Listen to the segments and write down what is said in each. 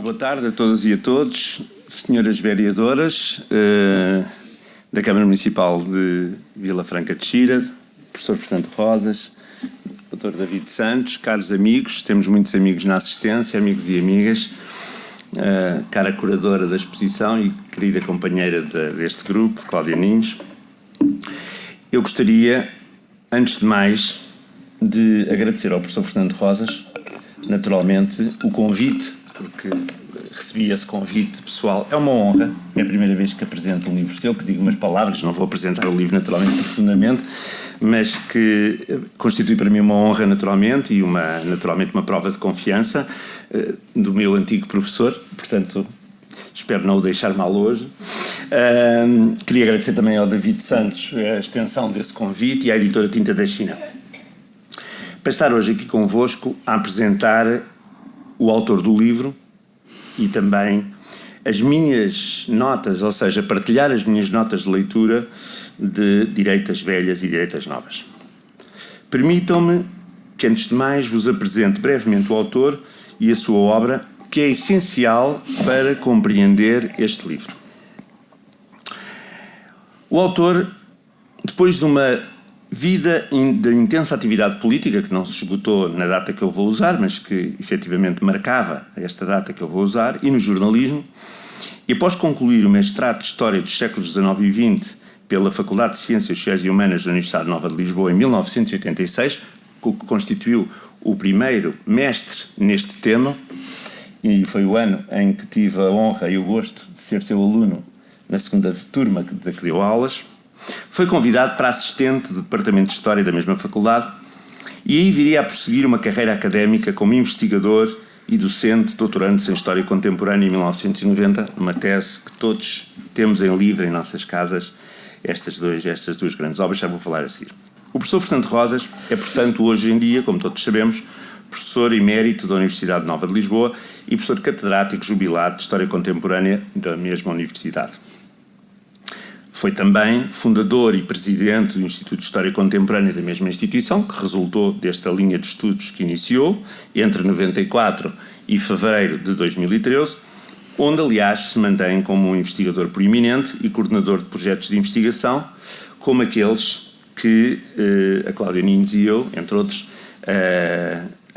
Muito boa tarde a todas e a todos, senhoras vereadoras da Câmara Municipal de Vila Franca de Xira, professor Fernando Rosas, Dr. David Santos, caros amigos, temos muitos amigos na assistência, amigos e amigas, cara curadora da exposição e querida companheira deste grupo, Cláudia Ninhos. Eu gostaria, antes de mais, de agradecer ao professor Fernando Rosas, naturalmente, o convite, porque recebi esse convite pessoal. É uma honra, é a primeira vez que apresento um livro seu, que digo umas palavras, não vou apresentar o livro naturalmente profundamente, mas que constitui para mim uma honra naturalmente e naturalmente uma prova de confiança do meu antigo professor, portanto espero não o deixar mal hoje. Queria agradecer também ao David Santos a extensão desse convite e à editora Tinta da China. Para estar hoje aqui convosco a apresentar o autor do livro e também as minhas notas, ou seja, partilhar as minhas notas de leitura de Direitas Velhas e Direitas Novas. Permitam-me que, antes de mais, vos apresente brevemente o autor e a sua obra, que é essencial para compreender este livro. O autor, depois de uma vida de intensa atividade política, que não se esgotou na data que eu vou usar, mas que efetivamente marcava esta data que eu vou usar, e no jornalismo, e após concluir o mestrado de História dos séculos XIX e XX pela Faculdade de Ciências Sociais e Humanas da Universidade Nova de Lisboa em 1986, que constituiu o primeiro mestre neste tema, e foi o ano em que tive a honra e o gosto de ser seu aluno na segunda turma que deu aulas. Foi convidado para assistente do Departamento de História da mesma faculdade e aí viria a prosseguir uma carreira académica como investigador e docente, doutorando-se em História Contemporânea em 1990, uma tese que todos temos em livro em nossas casas, estas duas grandes obras, já vou falar a seguir. O professor Fernando Rosas é, portanto, hoje em dia, como todos sabemos, professor emérito da Universidade Nova de Lisboa e professor catedrático jubilado de História Contemporânea da mesma universidade. Foi também fundador e presidente do Instituto de História Contemporânea da mesma instituição, que resultou desta linha de estudos que iniciou entre 94 e fevereiro de 2013, onde, aliás, se mantém como um investigador proeminente e coordenador de projetos de investigação, como aqueles que a Cláudia Ninhos e eu, entre outros,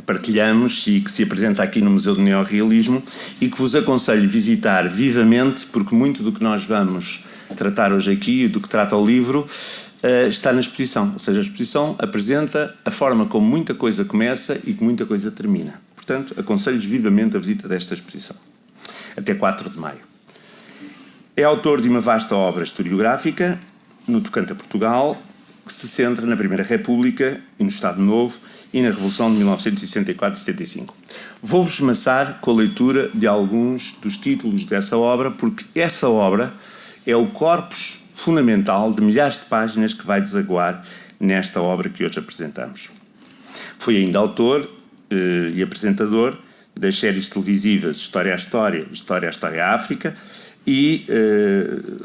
partilhamos e que se apresenta aqui no Museu do Neorrealismo e que vos aconselho visitar vivamente, porque muito do que nós vamos tratar hoje aqui, do que trata o livro, está na exposição. Ou seja, a exposição apresenta a forma como muita coisa começa e que muita coisa termina. Portanto, aconselho-vos vivamente a visita desta exposição. Até 4 de maio. É autor de uma vasta obra historiográfica, no tocante a Portugal, que se centra na Primeira República e no Estado Novo e na Revolução de 1964 e 75. Vou-vos esmaçar com a leitura de alguns dos títulos dessa obra, porque essa obra é o corpus fundamental de milhares de páginas que vai desaguar nesta obra que hoje apresentamos. Foi ainda autor e apresentador das séries televisivas História à História, História à História à África e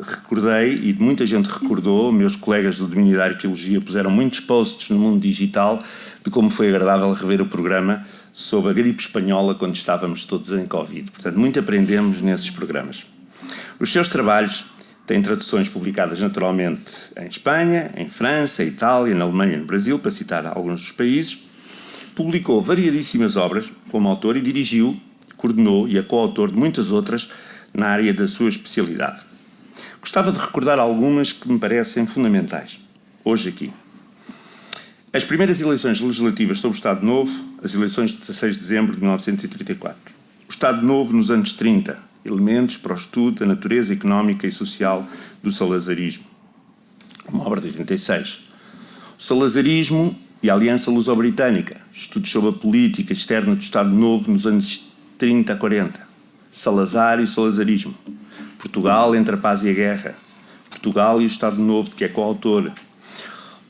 recordei, e muita gente recordou, meus colegas do domínio da arqueologia puseram muitos posts no mundo digital de como foi agradável rever o programa sobre a gripe espanhola quando estávamos todos em Covid. Portanto, muito aprendemos nesses programas. Os seus trabalhos têm traduções publicadas naturalmente em Espanha, em França, Itália, na Alemanha e no Brasil, para citar alguns dos países. Publicou variadíssimas obras como autor e dirigiu, coordenou e é coautor de muitas outras na área da sua especialidade. Gostava de recordar algumas que me parecem fundamentais, hoje aqui. As primeiras eleições legislativas sobre o Estado Novo, as eleições de 16 de dezembro de 1934. O Estado Novo nos anos 30, elementos para o estudo da natureza económica e social do salazarismo. Uma obra de 86. O salazarismo e a Aliança Luso-Britânica. Estudos sobre a política externa do Estado Novo nos anos 30 a 40. Salazar e o salazarismo. Portugal entre a paz e a guerra. Portugal e o Estado Novo, de que é coautor.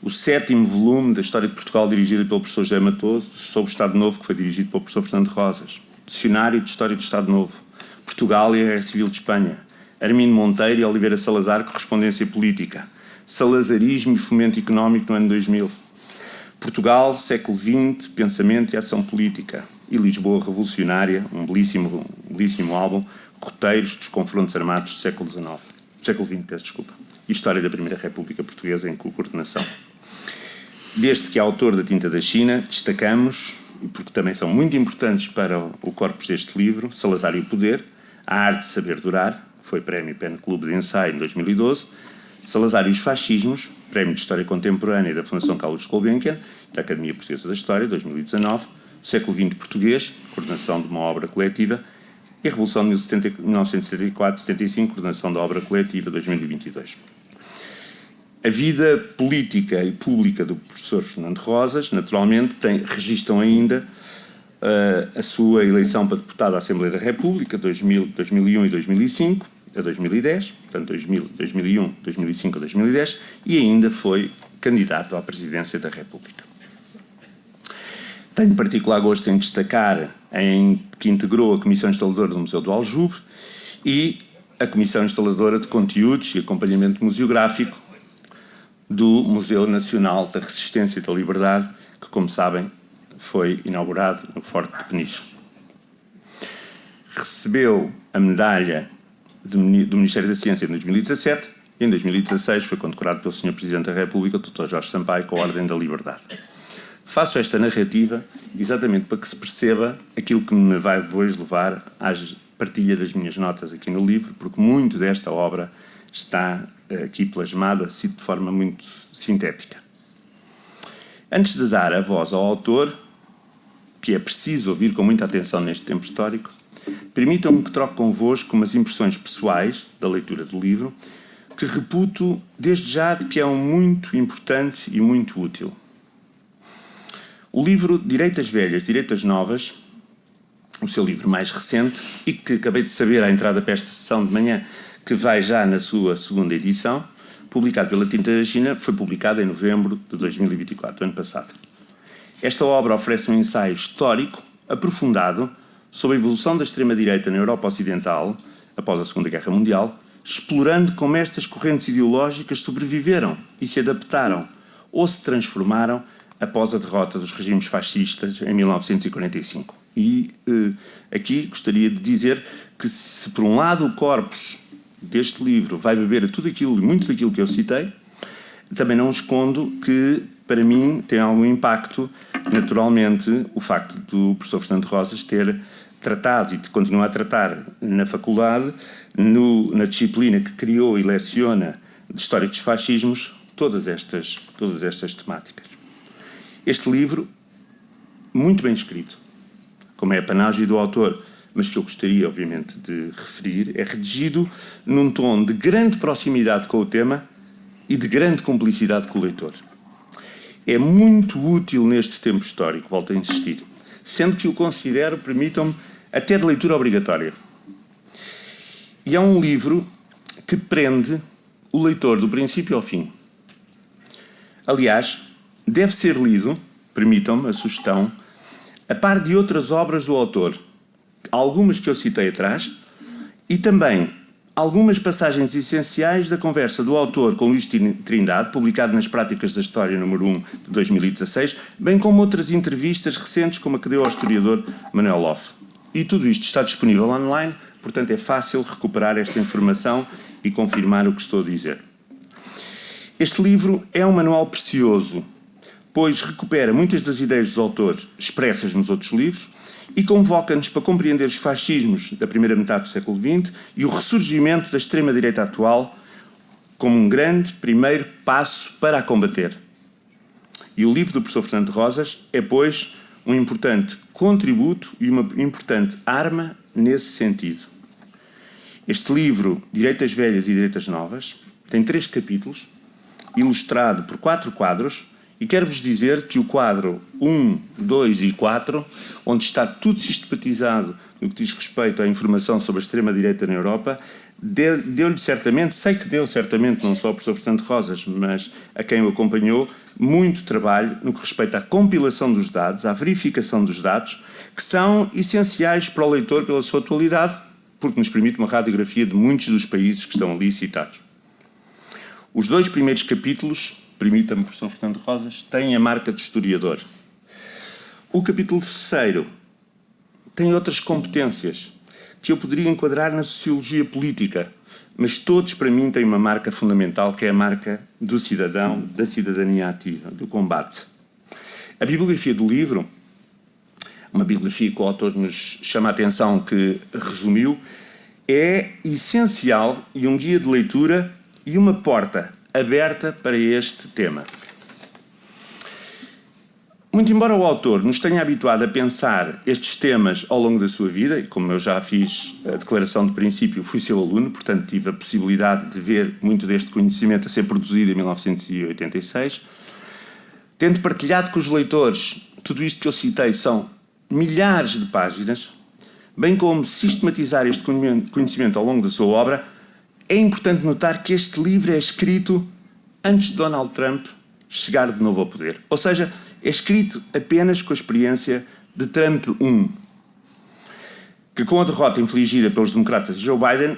O 7º volume da História de Portugal, dirigido pelo professor José Matoso, sobre o Estado Novo, que foi dirigido pelo professor Fernando Rosas. Dicionário de História do Estado Novo. Portugal e a Guerra Civil de Espanha. Armindo Monteiro e Oliveira Salazar, Correspondência Política. Salazarismo e Fomento Económico no ano 2000. Portugal, século XX, Pensamento e Ação Política. E Lisboa Revolucionária, um belíssimo belíssimo álbum, Roteiros dos Confrontos Armados do século XX, peço desculpa, e História da Primeira República Portuguesa em coordenação. Desde que é autor da Tinta da China, destacamos, porque também são muito importantes para o corpus deste livro, Salazar e o Poder, A Arte de Saber Durar, que foi Prémio PEN Clube de Ensaio em 2012, Salazar e os Fascismos, Prémio de História Contemporânea da Fundação Carlos Gulbenkian, da Academia Portuguesa da História, 2019, o século XX português, coordenação de uma obra coletiva, e a Revolução de 1974-75, coordenação da obra coletiva, 2022. A vida política e pública do professor Fernando Rosas, naturalmente, registram ainda a sua eleição para deputado à Assembleia da República, 2001 e 2005, a 2010, portanto 2001, 2005 a 2010, e ainda foi candidato à presidência da República. Tenho particular gosto em destacar que integrou a Comissão Instaladora do Museu do Aljube e a Comissão Instaladora de Conteúdos e Acompanhamento Museográfico do Museu Nacional da Resistência e da Liberdade, que, como sabem, foi inaugurado no Forte de Peniche. Recebeu a medalha do Ministério da Ciência em 2017 e em 2016 foi condecorado pelo Sr. Presidente da República, o Dr. Jorge Sampaio, com a Ordem da Liberdade. Faço esta narrativa exatamente para que se perceba aquilo que me vai depois levar à partilha das minhas notas aqui no livro, porque muito desta obra está aqui plasmada de forma muito sintética. Antes de dar a voz ao autor, que é preciso ouvir com muita atenção neste tempo histórico, permitam-me que troque convosco umas impressões pessoais da leitura do livro, que reputo desde já de que é muito importante e muito útil. O livro Direitas Velhas, Direitas Novas, o seu livro mais recente, e que acabei de saber à entrada para esta sessão de manhã, que vai já na sua segunda edição, publicado pela Tinta da China, foi publicado em novembro de 2024, ano passado. Esta obra oferece um ensaio histórico, aprofundado, sobre a evolução da extrema-direita na Europa Ocidental, após a Segunda Guerra Mundial, explorando como estas correntes ideológicas sobreviveram e se adaptaram, ou se transformaram após a derrota dos regimes fascistas em 1945. E aqui gostaria de dizer que, se por um lado o corpus deste livro vai beber a tudo aquilo, muito daquilo que eu citei, também não escondo que, para mim, tem algum impacto, naturalmente, o facto do professor Fernando Rosas ter tratado e de continuar a tratar na faculdade, na disciplina que criou e leciona de História dos Fascismos, todas estas temáticas. Este livro, muito bem escrito, como é a panagem do autor, mas que eu gostaria, obviamente, de referir, é redigido num tom de grande proximidade com o tema e de grande cumplicidade com o leitor. É muito útil neste tempo histórico, volto a insistir, sendo que o considero, permitam-me, até de leitura obrigatória. E é um livro que prende o leitor do princípio ao fim. Aliás, deve ser lido, permitam-me a sugestão, a par de outras obras do autor, algumas que eu citei atrás, e também algumas passagens essenciais da conversa do autor com Luís Trindade, publicado nas Práticas da História número 1 de 2016, bem como outras entrevistas recentes, como a que deu ao historiador Manuel Loff. E tudo isto está disponível online, portanto é fácil recuperar esta informação e confirmar o que estou a dizer. Este livro é um manual precioso, pois recupera muitas das ideias dos autores expressas nos outros livros e convoca-nos para compreender os fascismos da primeira metade do século XX e o ressurgimento da extrema-direita atual como um grande primeiro passo para a combater. E o livro do professor Fernando Rosas é, pois, um importante contributo e uma importante arma nesse sentido. Este livro, Direitas Velhas e Direitas Novas, tem 3 capítulos, ilustrado por 4 quadros, e quero-vos dizer que o quadro 1, 2 e 4, onde está tudo sistematizado no que diz respeito à informação sobre a extrema-direita na Europa, deu-lhe certamente, sei que deu certamente, não só ao professor Fernando Rosas, mas a quem o acompanhou, muito trabalho no que respeita à compilação dos dados, à verificação dos dados, que são essenciais para o leitor pela sua atualidade, porque nos permite uma radiografia de muitos dos países que estão ali citados. Os 2 primeiros capítulos, permita-me, professor Fernando Rosas, têm a marca de historiador. O capítulo 3º tem outras competências que eu poderia enquadrar na sociologia política, mas todos para mim têm uma marca fundamental, que é a marca do cidadão, da cidadania ativa, do combate. A bibliografia do livro, uma bibliografia que o autor nos chama a atenção, que resumiu, é essencial e um guia de leitura e uma porta aberta para este tema. Muito embora o autor nos tenha habituado a pensar estes temas ao longo da sua vida, e como eu já fiz a declaração de princípio, fui seu aluno, portanto tive a possibilidade de ver muito deste conhecimento a ser produzido em 1986, tendo partilhado com os leitores tudo isto que eu citei, são milhares de páginas, bem como sistematizar este conhecimento ao longo da sua obra, é importante notar que este livro é escrito antes de Donald Trump chegar de novo ao poder. Ou seja, é escrito apenas com a experiência de Trump I, que com a derrota infligida pelos democratas de Joe Biden,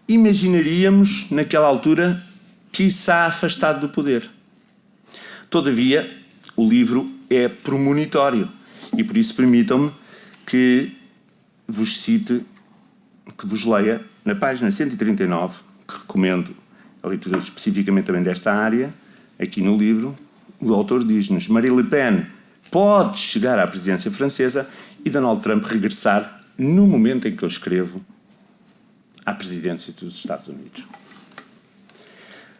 imaginaríamos naquela altura quiçá afastado do poder. Todavia, o livro é premonitório e por isso permitam-me que vos cite, que vos leia na página 139, que recomendo a leitura especificamente também desta área, aqui no livro. O autor diz-nos: Marine Le Pen pode chegar à presidência francesa e Donald Trump regressar no momento em que eu escrevo à presidência dos Estados Unidos.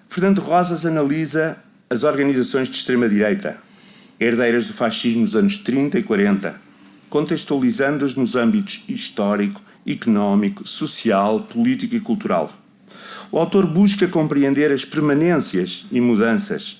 Fernando Rosas analisa as organizações de extrema-direita, herdeiras do fascismo nos anos 30 e 40, contextualizando-as nos âmbitos histórico, económico, social, político e cultural. O autor busca compreender as permanências e mudanças,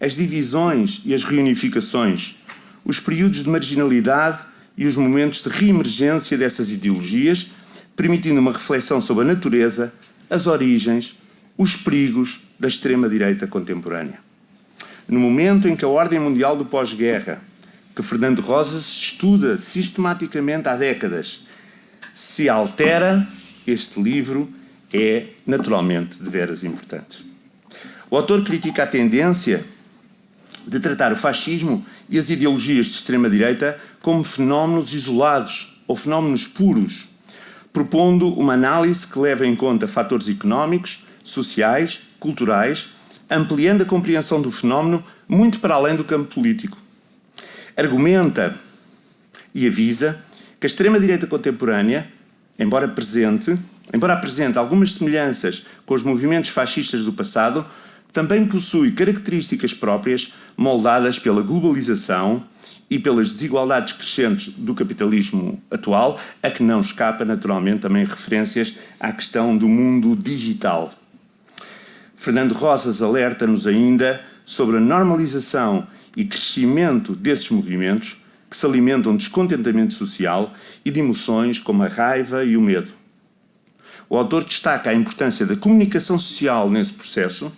as divisões e as reunificações, os períodos de marginalidade e os momentos de reemergência dessas ideologias, permitindo uma reflexão sobre a natureza, as origens, os perigos da extrema-direita contemporânea. No momento em que a ordem mundial do pós-guerra, que Fernando Rosas estuda sistematicamente há décadas, se altera, este livro é naturalmente de veras importante. O autor critica a tendência de tratar o fascismo e as ideologias de extrema-direita como fenómenos isolados ou fenómenos puros, propondo uma análise que leva em conta fatores económicos, sociais, culturais, ampliando a compreensão do fenómeno muito para além do campo político. Argumenta e avisa que a extrema-direita contemporânea, embora apresente algumas semelhanças com os movimentos fascistas do passado, também possui características próprias moldadas pela globalização e pelas desigualdades crescentes do capitalismo atual, a que não escapa naturalmente também referências à questão do mundo digital. Fernando Rosas alerta-nos ainda sobre a normalização e crescimento desses movimentos que se alimentam de descontentamento social e de emoções como a raiva e o medo. O autor destaca a importância da comunicação social nesse processo,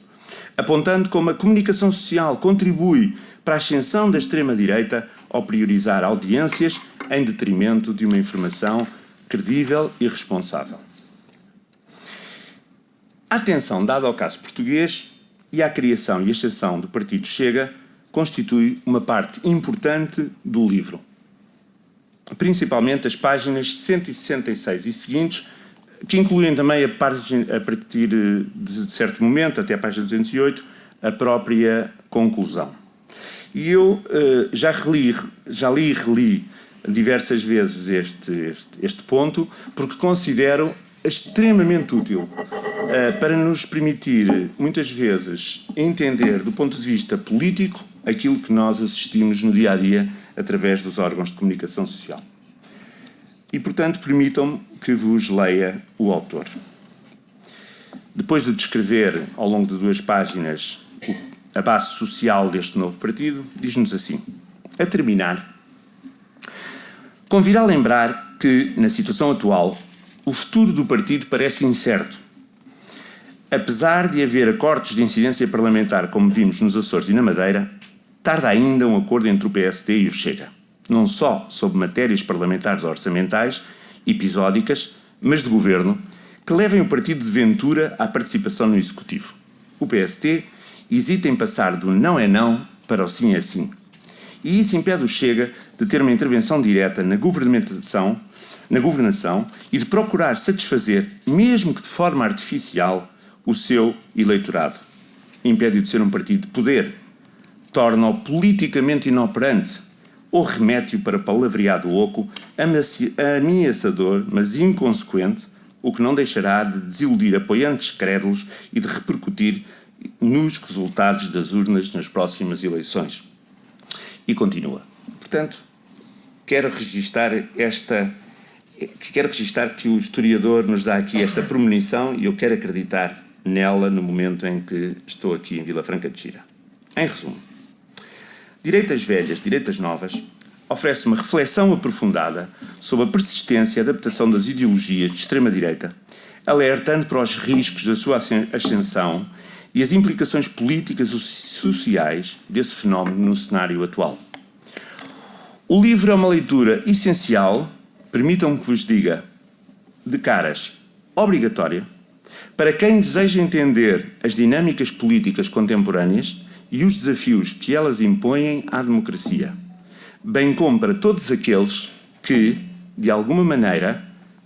apontando como a comunicação social contribui para a ascensão da extrema-direita ao priorizar audiências em detrimento de uma informação credível e responsável. A atenção dada ao caso português e à criação e ascensão do Partido Chega constitui uma parte importante do livro, principalmente as páginas 166 e seguintes, que incluem também a partir de certo momento, até a página 208, a própria conclusão. E eu já li e reli diversas vezes este ponto, porque considero extremamente útil para nos permitir, muitas vezes, entender do ponto de vista político aquilo que nós assistimos no dia-a-dia através dos órgãos de comunicação social. E, portanto, permitam-me que vos leia o autor. Depois de descrever, ao longo de 2 páginas, a base social deste novo partido, diz-nos assim: a terminar, convirá lembrar que, na situação atual, o futuro do partido parece incerto. Apesar de haver acordos de incidência parlamentar, como vimos nos Açores e na Madeira, tarda ainda um acordo entre o PSD e o Chega, não só sobre matérias parlamentares orçamentais, episódicas, mas de governo, que levem o partido de Ventura à participação no Executivo. O PSD hesita em passar do não é não para o sim é sim. E isso impede o Chega de ter uma intervenção direta na governamentação, na governação e de procurar satisfazer, mesmo que de forma artificial, o seu eleitorado. Impede-o de ser um partido de poder, torna-o politicamente inoperante ou remete-o para palavreado oco, ameaçador, mas inconsequente, o que não deixará de desiludir apoiantes crédulos e de repercutir nos resultados das urnas nas próximas eleições. E continua. Portanto, quero registar que o historiador nos dá aqui esta premonição e eu quero acreditar nela no momento em que estou aqui em Vila Franca de Xira. Em resumo, Direitas Velhas, Direitas Novas oferece uma reflexão aprofundada sobre a persistência e adaptação das ideologias de extrema-direita, alertando para os riscos da sua ascensão e as implicações políticas e sociais desse fenómeno no cenário atual. O livro é uma leitura essencial, permitam-me que vos diga, de caras, obrigatória, para quem deseja entender as dinâmicas políticas contemporâneas e os desafios que elas impõem à democracia, bem como para todos aqueles que, de alguma maneira,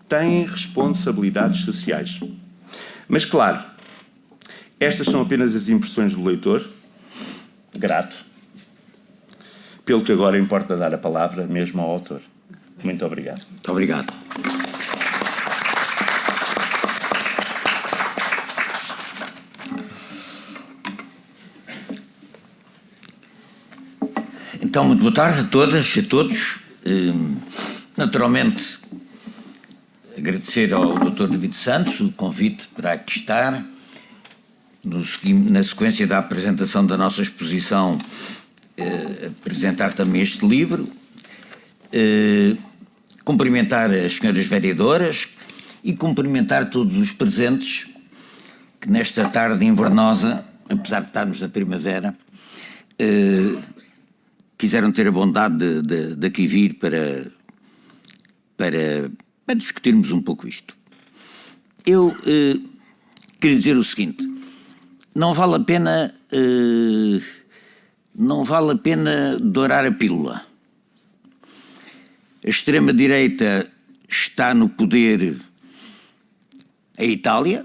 têm responsabilidades sociais. Mas, claro, estas são apenas as impressões do leitor, grato, pelo que agora importa dar a palavra mesmo ao autor. Muito obrigado. Muito obrigado. Então, muito boa tarde a todas e a todos. Naturalmente, agradecer ao Dr. David Santos o convite para aqui estar, na sequência da apresentação da nossa exposição, apresentar também este livro, cumprimentar as senhoras vereadoras e cumprimentar todos os presentes que nesta tarde invernosa, apesar de estarmos na primavera, quiseram ter a bondade de aqui vir para discutirmos um pouco isto. Eu queria dizer o seguinte: não vale a pena dourar a pílula. A extrema-direita está no poder em Itália,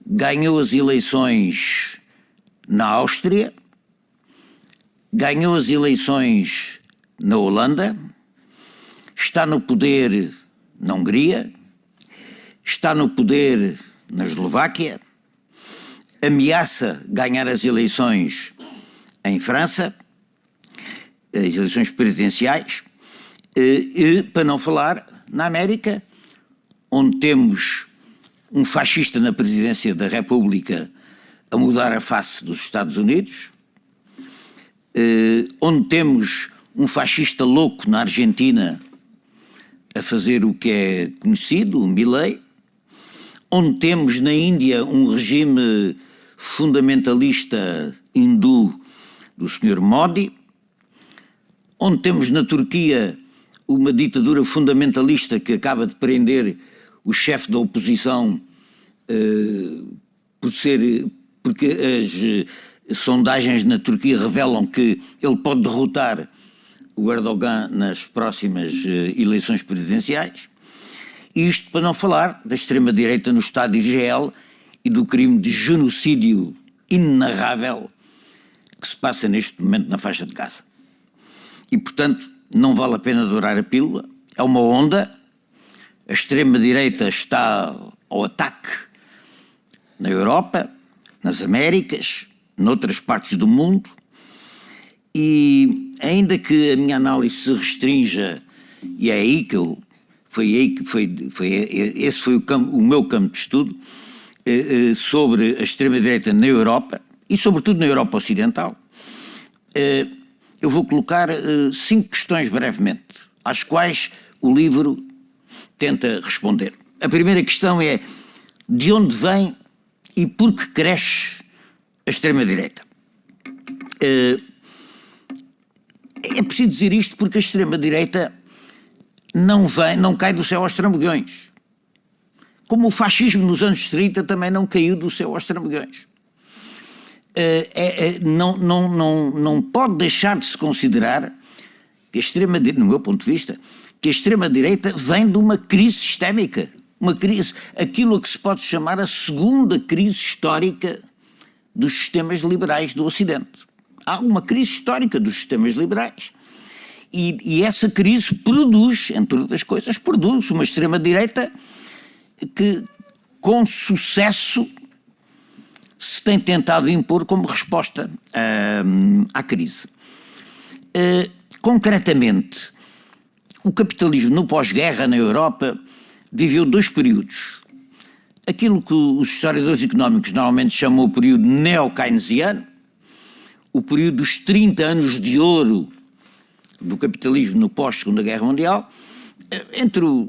ganhou as eleições na Áustria, ganhou as eleições na Holanda, está no poder na Hungria, está no poder na Eslováquia, ameaça ganhar as eleições em França, as eleições presidenciais, e para não falar na América, onde temos um fascista na presidência da República a mudar a face dos Estados Unidos, onde temos um fascista louco na Argentina a fazer o que é conhecido, o Milei, onde temos na Índia um regime fundamentalista hindu do Sr. Modi, onde temos na Turquia uma ditadura fundamentalista que acaba de prender o chefe da oposição porque as sondagens na Turquia revelam que ele pode derrotar o Erdogan nas próximas eleições presidenciais. E isto para não falar da extrema-direita no Estado de Israel e do crime de genocídio inenarrável que se passa neste momento na faixa de Gaza. E, portanto, não vale a pena dourar a pílula. É uma onda. A extrema-direita está ao ataque na Europa, nas Américas, noutras partes do mundo, e ainda que a minha análise se restrinja, e é aí que esse foi o meu campo de estudo, sobre a extrema-direita na Europa, e sobretudo na Europa Ocidental, eu vou colocar 5 questões brevemente, às quais o livro tenta responder. A primeira questão é: de onde vem e por que cresce a extrema-direita? É preciso dizer isto porque a extrema-direita não cai do céu aos trambolhões. Como o fascismo nos anos 30 também não caiu do céu aos trambolhões. Não pode deixar de se considerar que a extrema-direita, no meu ponto de vista, que a extrema-direita vem de uma crise sistémica, uma crise, aquilo a que se pode chamar a segunda crise histórica dos sistemas liberais do Ocidente. Há uma crise histórica dos sistemas liberais e essa crise produz, entre outras coisas, produz uma extrema-direita que, com sucesso, se tem tentado impor como resposta à crise. Concretamente, o capitalismo no pós-guerra na Europa viveu 2 períodos. Aquilo que os historiadores económicos normalmente chamam o período neo-keynesiano, o período dos 30 anos de ouro do capitalismo no pós-Segunda Guerra Mundial, entre os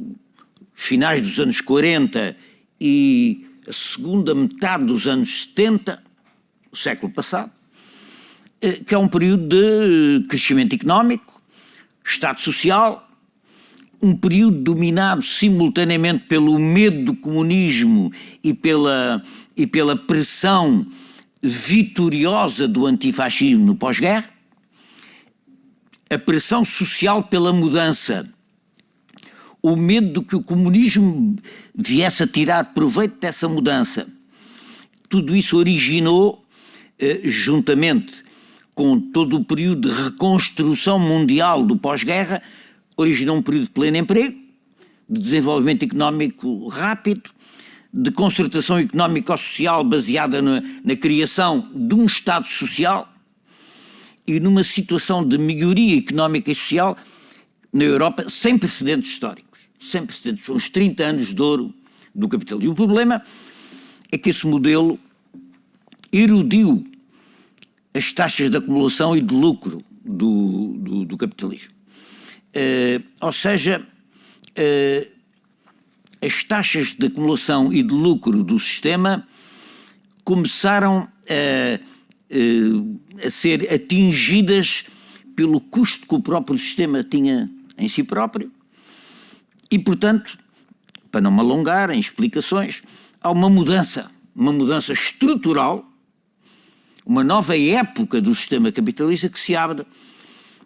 finais dos anos 40 e a segunda metade dos anos 70, o século passado, que é um período de crescimento económico, Estado social, um período dominado simultaneamente pelo medo do comunismo e pela pressão vitoriosa do antifascismo no pós-guerra, a pressão social pela mudança, o medo de que o comunismo viesse a tirar proveito dessa mudança. Tudo isso originou, juntamente com todo o período de reconstrução mundial do pós-guerra, originou um período de pleno emprego, de desenvolvimento económico rápido, de concertação económico-social baseada na criação de um Estado social e numa situação de melhoria económica e social na Europa sem precedentes históricos. Sem precedentes, uns 30 anos de ouro do capitalismo. O problema é que esse modelo erudiu as taxas de acumulação e de lucro do capitalismo. Ou seja, as taxas de acumulação e de lucro do sistema começaram a ser atingidas pelo custo que o próprio sistema tinha em si próprio e, portanto, para não me alongar em explicações, há uma mudança estrutural, uma nova época do sistema capitalista que se abre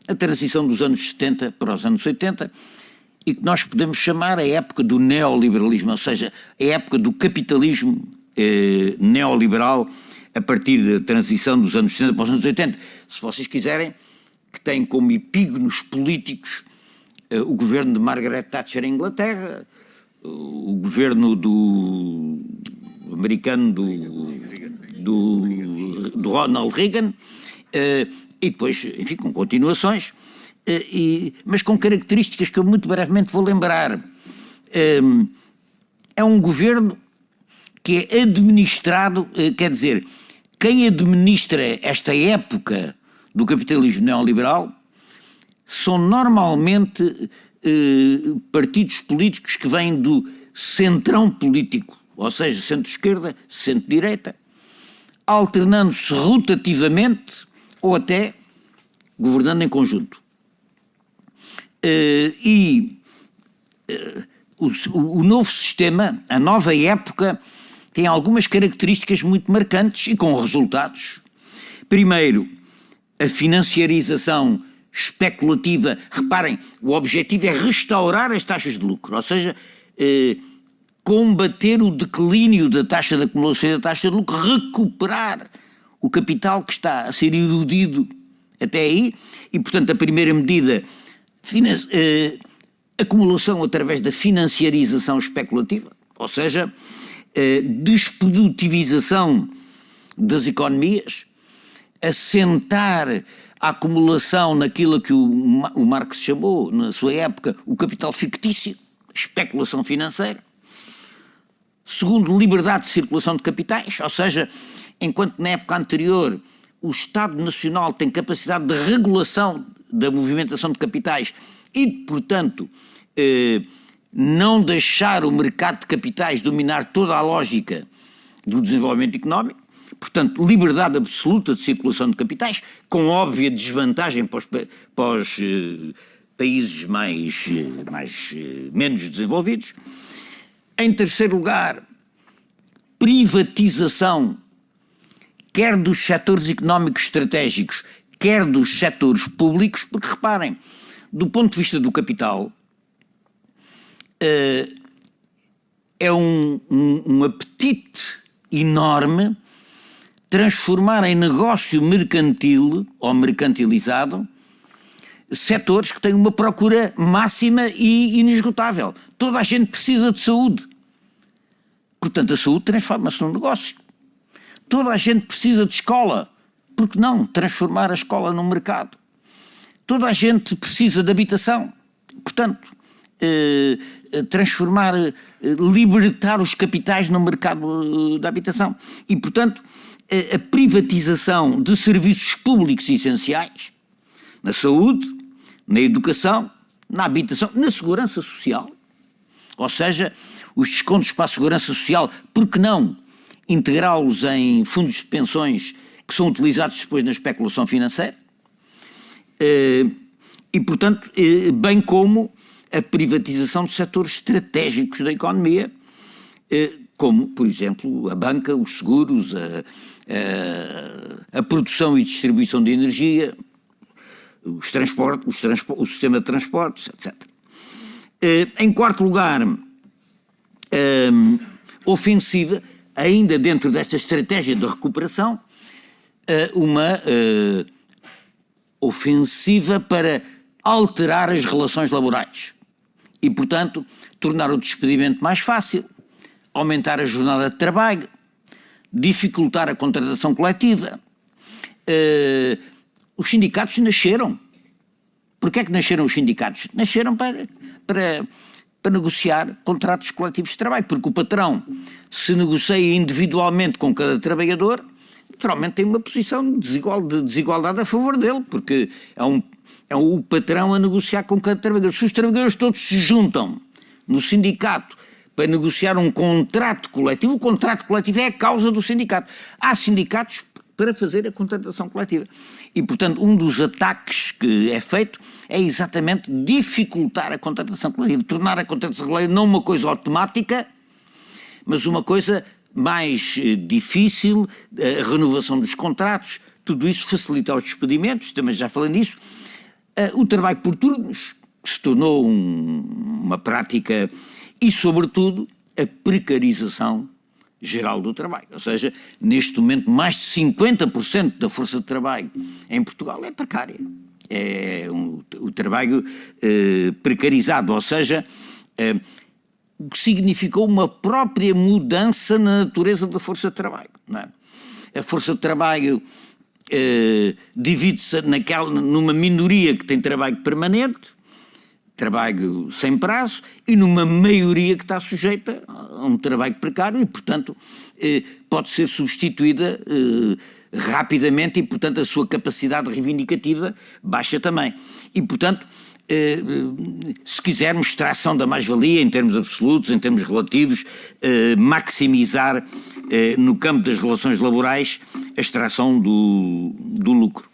a transição dos anos 70 para os anos 80 e que nós podemos chamar a época do neoliberalismo, ou seja, a época do capitalismo neoliberal a partir da transição dos anos 70 para os anos 80. Se vocês quiserem, que tem como epígonos políticos o governo de Margaret Thatcher em Inglaterra, o governo americano do Ronald Reagan, e depois, enfim, com continuações, mas com características que eu muito brevemente vou lembrar. É um governo que é administrado, quer dizer, quem administra esta época do capitalismo neoliberal são normalmente partidos políticos que vêm do centrão político, ou seja, centro-esquerda, centro-direita, alternando-se rotativamente ou até governando em conjunto. O novo sistema, a nova época, tem algumas características muito marcantes e com resultados. Primeiro, a financiarização especulativa. Reparem, o objetivo é restaurar as taxas de lucro, ou seja, combater o declínio da taxa de acumulação e da taxa de lucro, recuperar o capital que está a ser erudido até aí, e portanto a primeira medida, acumulação através da financiarização especulativa, ou seja, desprodutivização das economias, assentar a acumulação naquilo que o Marx chamou, na sua época, o capital fictício, especulação financeira. Segundo, liberdade de circulação de capitais, ou seja, enquanto na época anterior o Estado Nacional tem capacidade de regulação da movimentação de capitais e, portanto, não deixar o mercado de capitais dominar toda a lógica do desenvolvimento económico, portanto, liberdade absoluta de circulação de capitais, com óbvia desvantagem para os países menos desenvolvidos. Em terceiro lugar, privatização, quer dos setores económicos estratégicos, quer dos setores públicos, porque reparem, do ponto de vista do capital, é um apetite enorme transformar em negócio mercantil ou mercantilizado setores que têm uma procura máxima e inesgotável. Toda a gente precisa de saúde. Portanto, a saúde transforma-se num negócio. Toda a gente precisa de escola. Por que não transformar a escola num mercado? Toda a gente precisa de habitação. Portanto, libertar os capitais no mercado da habitação. E, portanto, a privatização de serviços públicos essenciais, na saúde, na educação, na habitação, na segurança social. Ou seja, os descontos para a segurança social, por que não integrá-los em fundos de pensões que são utilizados depois na especulação financeira? E, portanto, bem como a privatização de setores estratégicos da economia, como, por exemplo, a banca, os seguros, a produção e distribuição de energia, os transportes, o sistema de transportes, etc. Em quarto lugar, ofensiva, ainda dentro desta estratégia de recuperação, uma ofensiva para alterar as relações laborais e, portanto, tornar o despedimento mais fácil, aumentar a jornada de trabalho, dificultar a contratação coletiva. Os sindicatos nasceram. Porquê é que nasceram os sindicatos? Nasceram para negociar contratos coletivos de trabalho, porque o patrão, se negocia individualmente com cada trabalhador, naturalmente tem uma posição de desigualdade a favor dele, porque é o patrão a negociar com cada trabalhador. Se os trabalhadores todos se juntam no sindicato para negociar um contrato coletivo, o contrato coletivo é a causa do sindicato. Há sindicatos para fazer a contratação coletiva. E, portanto, um dos ataques que é feito é exatamente dificultar a contratação coletiva, tornar a contratação coletiva não uma coisa automática, mas uma coisa mais difícil, a renovação dos contratos, tudo isso facilita os despedimentos, também já falei nisso. O trabalho por turnos, que se tornou uma prática, e, sobretudo, a precarização geral do trabalho. Ou seja, neste momento, mais de 50% da força de trabalho em Portugal é precária. É o trabalho precarizado, ou seja, o que significou uma própria mudança na natureza da força de trabalho. Não é? A força de trabalho divide-se numa minoria que tem trabalho permanente, trabalho sem prazo, e numa maioria que está sujeita a um trabalho precário e, portanto, pode ser substituída rapidamente e, portanto, a sua capacidade reivindicativa baixa também. E, portanto, se quisermos extração da mais-valia em termos absolutos, em termos relativos, maximizar no campo das relações laborais a extração do lucro.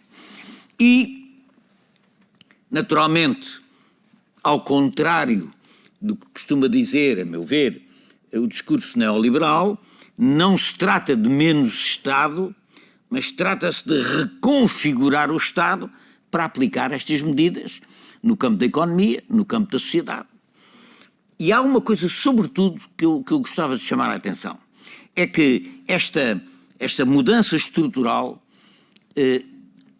E, naturalmente, ao contrário do que costuma dizer, a meu ver, o discurso neoliberal, não se trata de menos Estado, mas trata-se de reconfigurar o Estado para aplicar estas medidas no campo da economia, no campo da sociedade. E há uma coisa, sobretudo, que eu gostava de chamar a atenção, é que esta mudança estrutural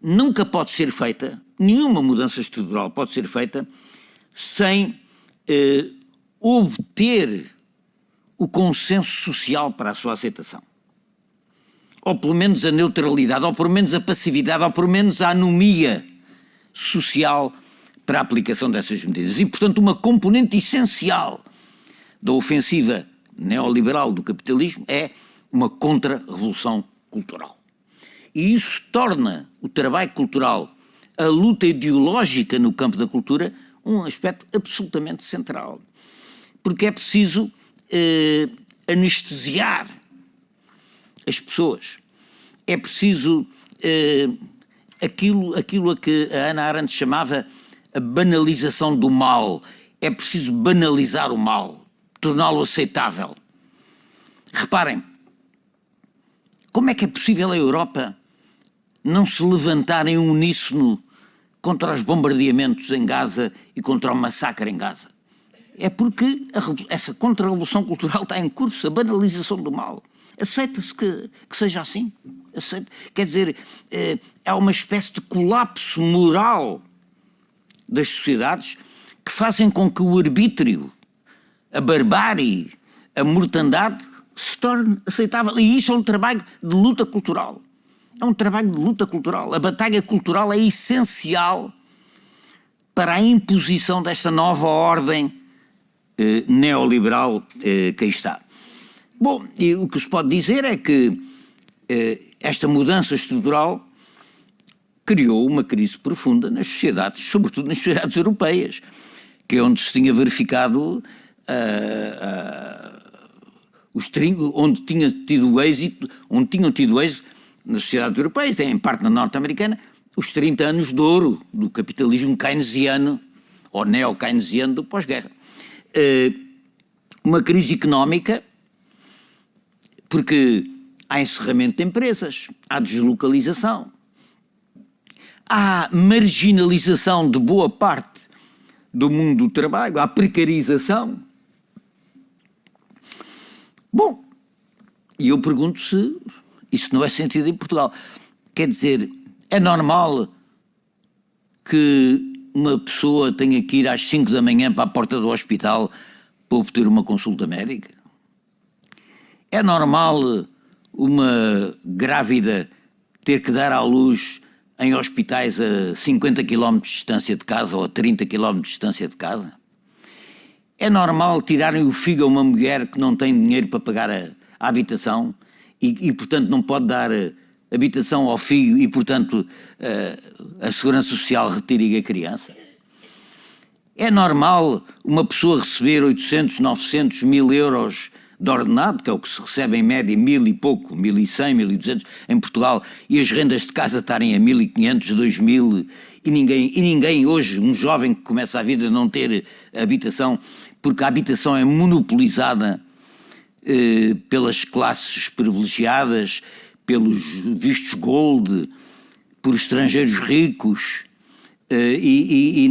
nunca pode ser feita, nenhuma mudança estrutural pode ser feita sem obter o consenso social para a sua aceitação. Ou pelo menos a neutralidade, ou pelo menos a passividade, ou pelo menos a anomia social para a aplicação dessas medidas. E, portanto, uma componente essencial da ofensiva neoliberal do capitalismo é uma contra-revolução cultural. E isso torna o trabalho cultural, a luta ideológica no campo da cultura, um aspecto absolutamente central. Porque é preciso anestesiar as pessoas. É preciso aquilo a que a Hannah Arendt chamava a banalização do mal. É preciso banalizar o mal, torná-lo aceitável. Reparem, como é que é possível a Europa não se levantar em uníssono contra os bombardeamentos em Gaza e contra o massacre em Gaza? É porque essa contra-revolução cultural está em curso, a banalização do mal. Aceita-se que seja assim. Quer dizer, há uma espécie de colapso moral das sociedades que fazem com que o arbítrio, a barbárie, a mortandade se torne aceitável. E isso é um trabalho de luta cultural. É um trabalho de luta cultural. A batalha cultural é essencial para a imposição desta nova ordem neoliberal que aí está. Bom, e o que se pode dizer é que esta mudança estrutural criou uma crise profunda nas sociedades, sobretudo nas sociedades europeias, que é onde se tinha verificado onde tinham tido êxito nas sociedades europeias, em parte na norte-americana, os 30 anos de ouro do capitalismo keynesiano, ou neo-keynesiano do pós-guerra. Uma crise económica, porque há encerramento de empresas, há deslocalização, há marginalização de boa parte do mundo do trabalho, há precarização. Bom, e eu pergunto se isso não é sentido em Portugal. Quer dizer, é normal que uma pessoa tenha que ir às 5 da manhã para a porta do hospital para obter uma consulta médica? É normal uma grávida ter que dar à luz em hospitais a 50 km de distância de casa ou a 30 km de distância de casa? É normal tirarem o filho a uma mulher que não tem dinheiro para pagar a habitação e portanto, não pode dar habitação ao filho e, portanto, a Segurança Social retire a criança? É normal uma pessoa receber 800, 900, 1000 euros de ordenado, que é o que se recebe em média 1000 e pouco, 1100, 1200 em Portugal, e as rendas de casa estarem a 1500, 2000, e ninguém hoje, um jovem que começa a vida, não ter habitação, porque a habitação é monopolizada pelas classes privilegiadas, pelos vistos gold, por estrangeiros ricos, e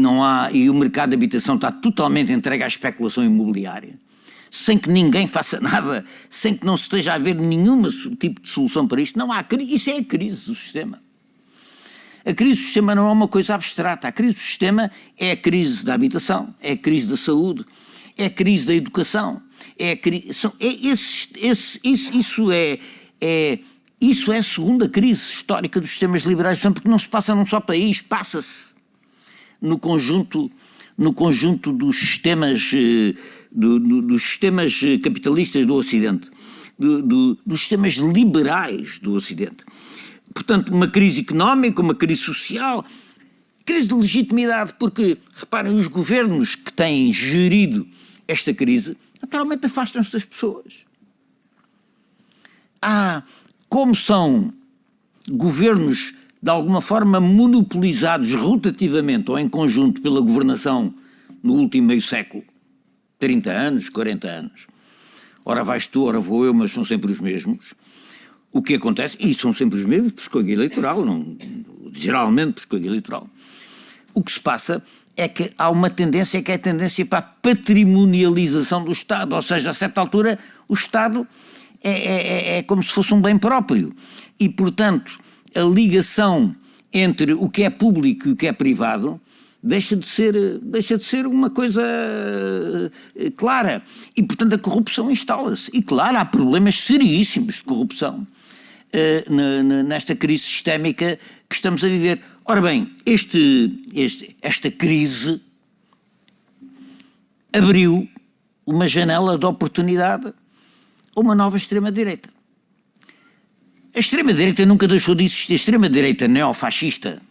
o mercado de habitação está totalmente entregue à especulação imobiliária, sem que ninguém faça nada, sem que não se esteja a ver nenhum tipo de solução para isto. Não há crise. Isso é a crise do sistema. A crise do sistema não é uma coisa abstrata. A crise do sistema é a crise da habitação, é a crise da saúde, é a crise da educação, isso é a segunda crise histórica dos sistemas liberais, porque não se passa num só país, passa-se no conjunto dos sistemas dos sistemas capitalistas do Ocidente, dos sistemas liberais do Ocidente. Portanto, uma crise económica, uma crise social, crise de legitimidade, porque, reparem, os governos que têm gerido esta crise, naturalmente afastam-se das pessoas. Como são governos, de alguma forma, monopolizados rotativamente ou em conjunto pela governação no último meio século, 30 anos, 40 anos. Ora vais tu, ora vou eu, mas são sempre os mesmos. O que acontece, e são sempre os mesmos por escolha eleitoral, geralmente por escolha eleitoral. O que se passa é que há uma tendência que é a tendência para a patrimonialização do Estado, ou seja, a certa altura o Estado é como se fosse um bem próprio e, portanto, a ligação entre o que é público e o que é privado deixa de ser uma coisa clara e, portanto, a corrupção instala-se. E, claro, há problemas seríssimos de corrupção nesta crise sistémica que estamos a viver. Ora bem, esta crise abriu uma janela de oportunidade a uma nova extrema-direita. A extrema-direita nunca deixou de existir. A extrema-direita neofascista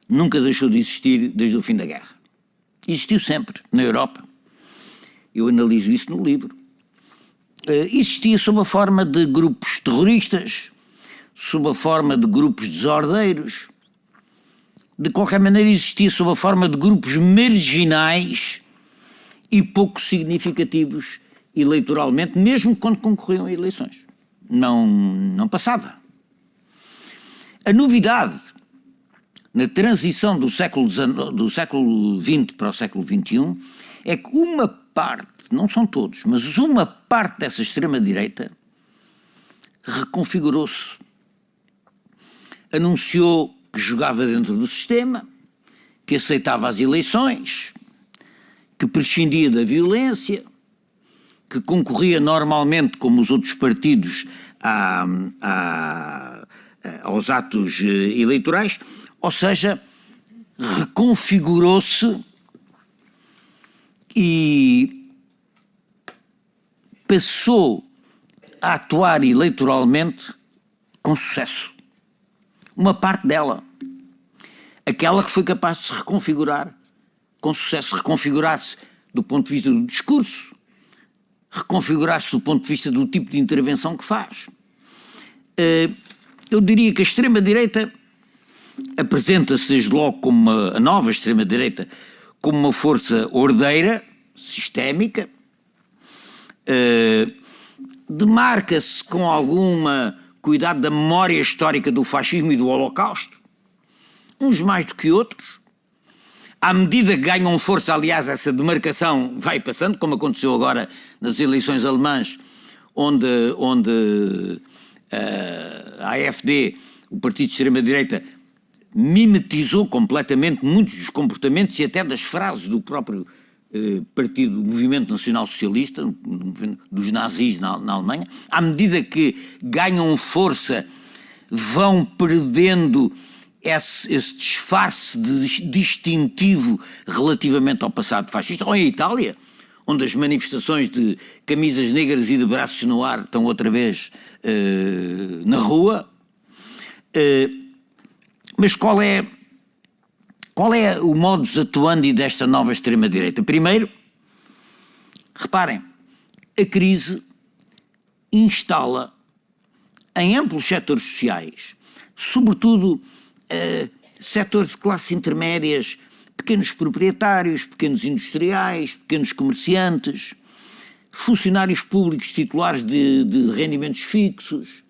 nunca deixou de existir desde o fim da guerra. Existiu sempre, na Europa. Eu analiso isso no livro. Existia sob a forma de grupos terroristas, sob a forma de grupos desordeiros. De qualquer maneira, existia sob a forma de grupos marginais e pouco significativos eleitoralmente, mesmo quando concorriam a eleições. Não passava. A novidade na transição do século XX para o século XXI é que uma parte, não são todos, mas uma parte dessa extrema-direita reconfigurou-se. Anunciou que jogava dentro do sistema, que aceitava as eleições, que prescindia da violência, que concorria normalmente, como os outros partidos, aos atos eleitorais, ou seja, reconfigurou-se e passou a atuar eleitoralmente com sucesso. Uma parte dela, aquela que foi capaz de se reconfigurar com sucesso, reconfigurar-se do ponto de vista do discurso, reconfigurar-se do ponto de vista do tipo de intervenção que faz. Eu diria que a extrema-direita apresenta-se desde logo como a nova extrema-direita como uma força ordeira, sistémica, demarca-se com alguma cuidado da memória histórica do fascismo e do Holocausto, uns mais do que outros. À medida que ganham força, aliás, essa demarcação vai passando, como aconteceu agora nas eleições alemãs, onde a AfD, o partido de extrema-direita, mimetizou completamente muitos dos comportamentos e até das frases do próprio partido, Movimento Nacional Socialista, dos nazis na Alemanha. À medida que ganham força, vão perdendo esse disfarce distintivo relativamente ao passado fascista. Ou em Itália, onde as manifestações de camisas negras e de braços no ar estão outra vez na rua. Mas qual é o modus atuandi desta nova extrema-direita? Primeiro, reparem, a crise instala em amplos setores sociais, sobretudo setores de classes intermédias, pequenos proprietários, pequenos industriais, pequenos comerciantes, funcionários públicos titulares de rendimentos fixos,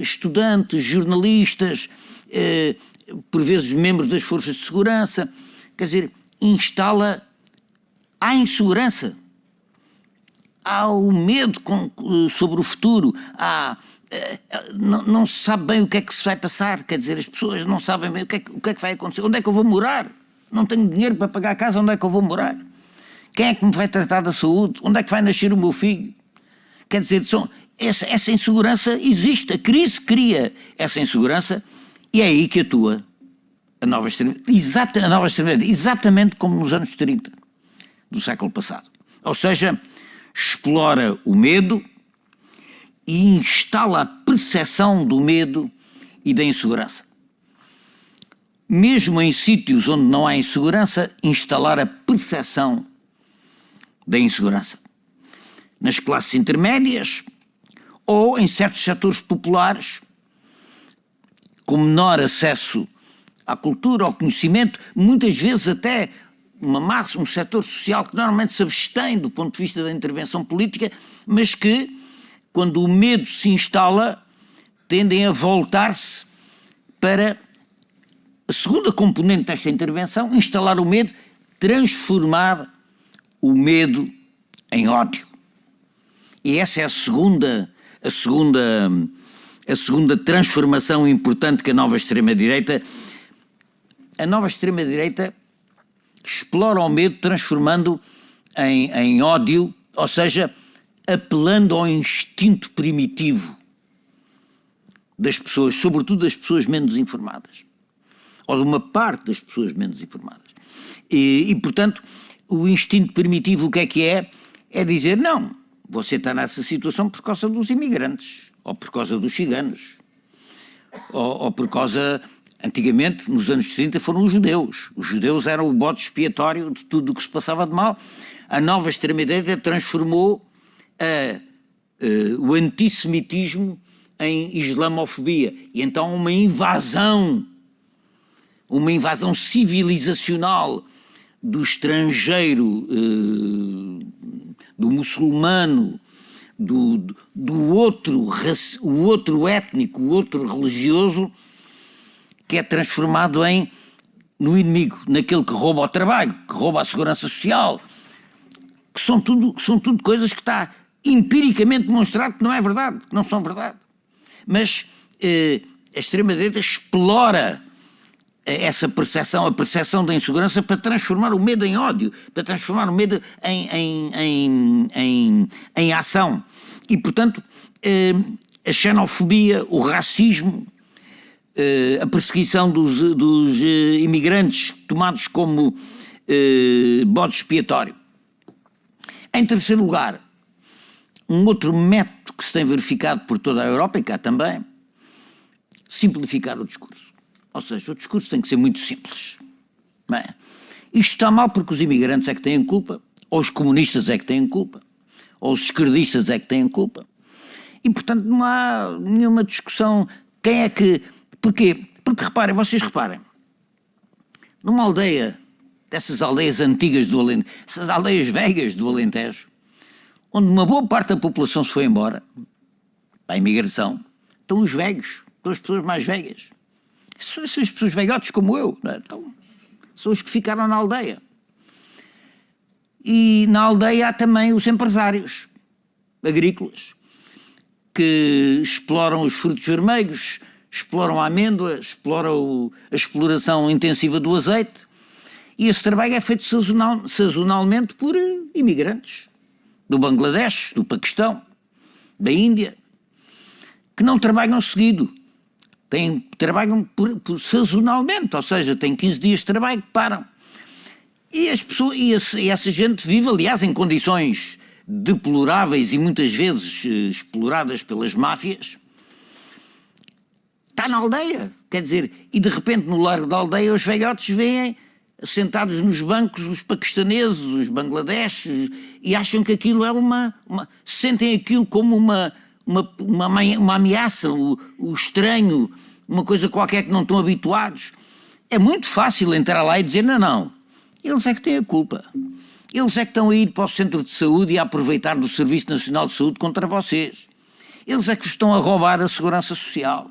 estudantes, jornalistas, por vezes membros das forças de segurança. Quer dizer, há insegurança, há o medo sobre o futuro, não se sabe bem o que é que se vai passar, quer dizer, as pessoas não sabem bem o que é que vai acontecer, onde é que eu vou morar, não tenho dinheiro para pagar a casa, onde é que eu vou morar, quem é que me vai tratar da saúde, onde é que vai nascer o meu filho, quer dizer, essa insegurança existe, a crise cria essa insegurança e é aí que atua a nova extrema-direita, exatamente como nos anos 30 do século passado, ou seja, explora o medo e instala a percepção do medo e da insegurança. Mesmo em sítios onde não há insegurança, instalar a percepção da insegurança. Nas classes intermédias ou em certos setores populares, com menor acesso à cultura, ao conhecimento, muitas vezes até um setor social que normalmente se abstém do ponto de vista da intervenção política, mas que, quando o medo se instala, tendem a voltar-se para a segunda componente desta intervenção, instalar o medo, transformar o medo em ódio. E essa é a segunda transformação importante que a nova extrema-direita explora o medo, transformando em ódio, ou seja, apelando ao instinto primitivo das pessoas, sobretudo das pessoas menos informadas, ou de uma parte das pessoas menos informadas. E portanto, o instinto primitivo o que é? É dizer, não, você está nessa situação por causa dos imigrantes, ou por causa dos ciganos, ou por causa... Antigamente, nos anos 30, foram os judeus. Os judeus eram o bode expiatório de tudo o que se passava de mal. A nova extrema-direita transformou o antissemitismo em islamofobia. E então uma invasão civilizacional do estrangeiro, do muçulmano, do outro étnico, o outro religioso, que é transformado no inimigo, naquele que rouba o trabalho, que rouba a segurança social, que são tudo coisas que está empiricamente demonstrado que não é verdade, que não são verdade. Mas a extrema-direita explora essa percepção, a percepção da insegurança, para transformar o medo em ódio, para transformar o medo em ação. E, portanto, a xenofobia, o racismo, a perseguição dos imigrantes tomados como bode expiatório. Em terceiro lugar, um outro método que se tem verificado por toda a Europa, e cá também, simplificar o discurso. Ou seja, o discurso tem que ser muito simples. Não é? Isto está mal porque os imigrantes é que têm culpa, ou os comunistas é que têm culpa, ou os esquerdistas é que têm culpa. E, portanto, não há nenhuma discussão. Quem é que... Porquê? Porque, vocês reparem, numa aldeia, dessas aldeias antigas do Alentejo, essas aldeias velhas do Alentejo, onde uma boa parte da população se foi embora, para a imigração, estão os velhos, estão as pessoas mais velhas. São as pessoas velhotes como eu, não é? Então, são os que ficaram na aldeia. E na aldeia há também os empresários agrícolas, que exploram os frutos vermelhos, exploram a amêndoa, exploram a exploração intensiva do azeite, e esse trabalho é feito sazonalmente por imigrantes do Bangladesh, do Paquistão, da Índia, que não trabalham seguido, trabalham por sazonalmente, ou seja, têm 15 dias de trabalho que param. E as pessoas, e essa gente vive, aliás, em condições deploráveis e muitas vezes exploradas pelas máfias. Está na aldeia, quer dizer, e de repente no largo da aldeia os velhotes vêm sentados nos bancos os paquistaneses, os bangladeshes, e acham que aquilo é sentem aquilo como uma ameaça, o estranho, uma coisa qualquer que não estão habituados. É muito fácil entrar lá e dizer não, eles é que têm a culpa. Eles é que estão a ir para o centro de saúde e a aproveitar do Serviço Nacional de Saúde contra vocês. Eles é que vos estão a roubar a segurança social.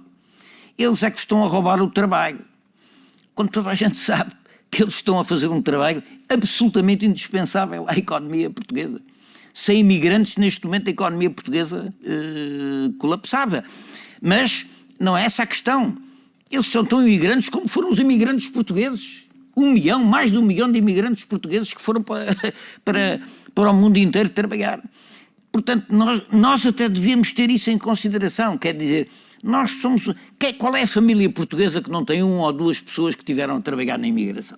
Eles é que vos estão a roubar o trabalho. Quando toda a gente sabe que eles estão a fazer um trabalho absolutamente indispensável à economia portuguesa. Sem imigrantes, neste momento, a economia portuguesa colapsava. Mas não é essa a questão. Eles são tão imigrantes como foram os imigrantes portugueses. Mais de 1 milhão de imigrantes portugueses que foram para o mundo inteiro trabalhar. Portanto, nós até devíamos ter isso em consideração. Quer dizer, nós somos... Qual é a família portuguesa que não tem 1 ou 2 pessoas que tiveram a trabalhar na imigração?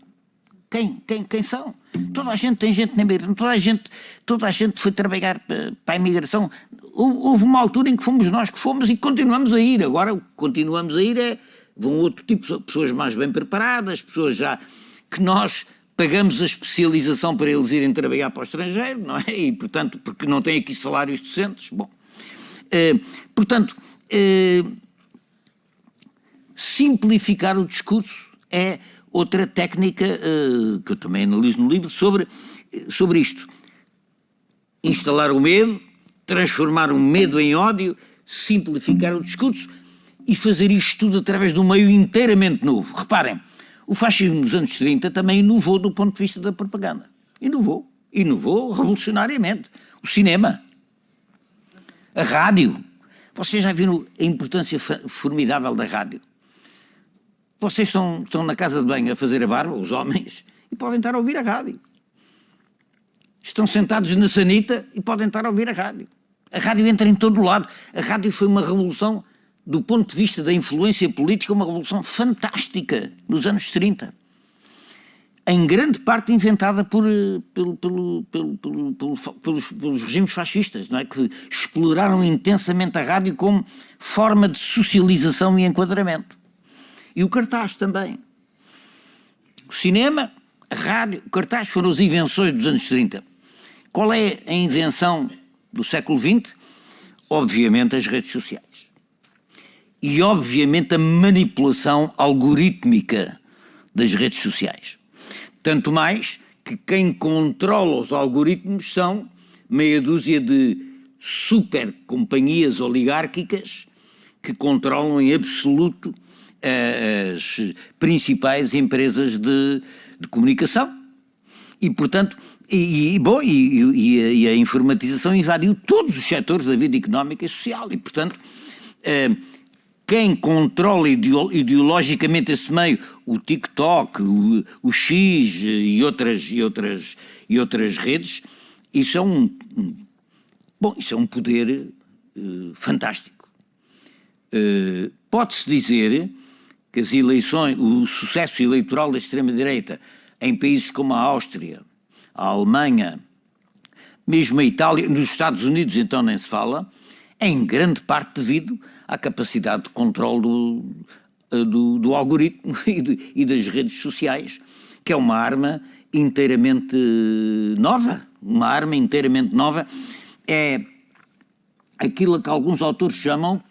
Quem são? Toda a gente tem gente na imigração, toda a gente foi trabalhar para a imigração. Houve uma altura em que fomos nós que fomos e continuamos a ir. Agora o que continuamos a ir vão outro tipo de pessoas mais bem preparadas, pessoas já que nós pagamos a especialização para eles irem trabalhar para o estrangeiro, não é? E, portanto, porque não têm aqui salários decentes. Bom, portanto, simplificar o discurso é outra técnica que eu também analiso no livro sobre isto. Instalar o medo, transformar o medo em ódio, simplificar o discurso e fazer isto tudo através de um meio inteiramente novo. Reparem, o fascismo nos anos 30 também inovou do ponto de vista da propaganda. Inovou revolucionariamente. O cinema, a rádio. Vocês já viram a importância formidável da rádio? Vocês estão na casa de banho a fazer a barba, os homens, e podem estar a ouvir a rádio. Estão sentados na sanita e podem estar a ouvir a rádio. A rádio entra em todo o lado. A rádio foi uma revolução, do ponto de vista da influência política, uma revolução fantástica nos anos 30. Em grande parte inventada pelos regimes fascistas, não é? Que exploraram intensamente a rádio como forma de socialização e enquadramento. E o cartaz também. O cinema, a rádio, o cartaz foram as invenções dos anos 30. Qual é a invenção do século XX? Obviamente as redes sociais. E obviamente a manipulação algorítmica das redes sociais. Tanto mais que quem controla os algoritmos são meia dúzia de super companhias oligárquicas que controlam em absoluto as principais empresas de comunicação. E, portanto, E a informatização invadiu todos os setores da vida económica e social e, portanto, quem controla ideologicamente esse meio, o TikTok, o X e outras redes, isso é um poder fantástico. Pode-se dizer que as eleições, o sucesso eleitoral da extrema-direita em países como a Áustria, a Alemanha, mesmo a Itália, nos Estados Unidos então nem se fala, é em grande parte devido à capacidade de controle do algoritmo e das redes sociais, que é uma arma inteiramente nova. Uma arma inteiramente nova é aquilo que alguns autores chamam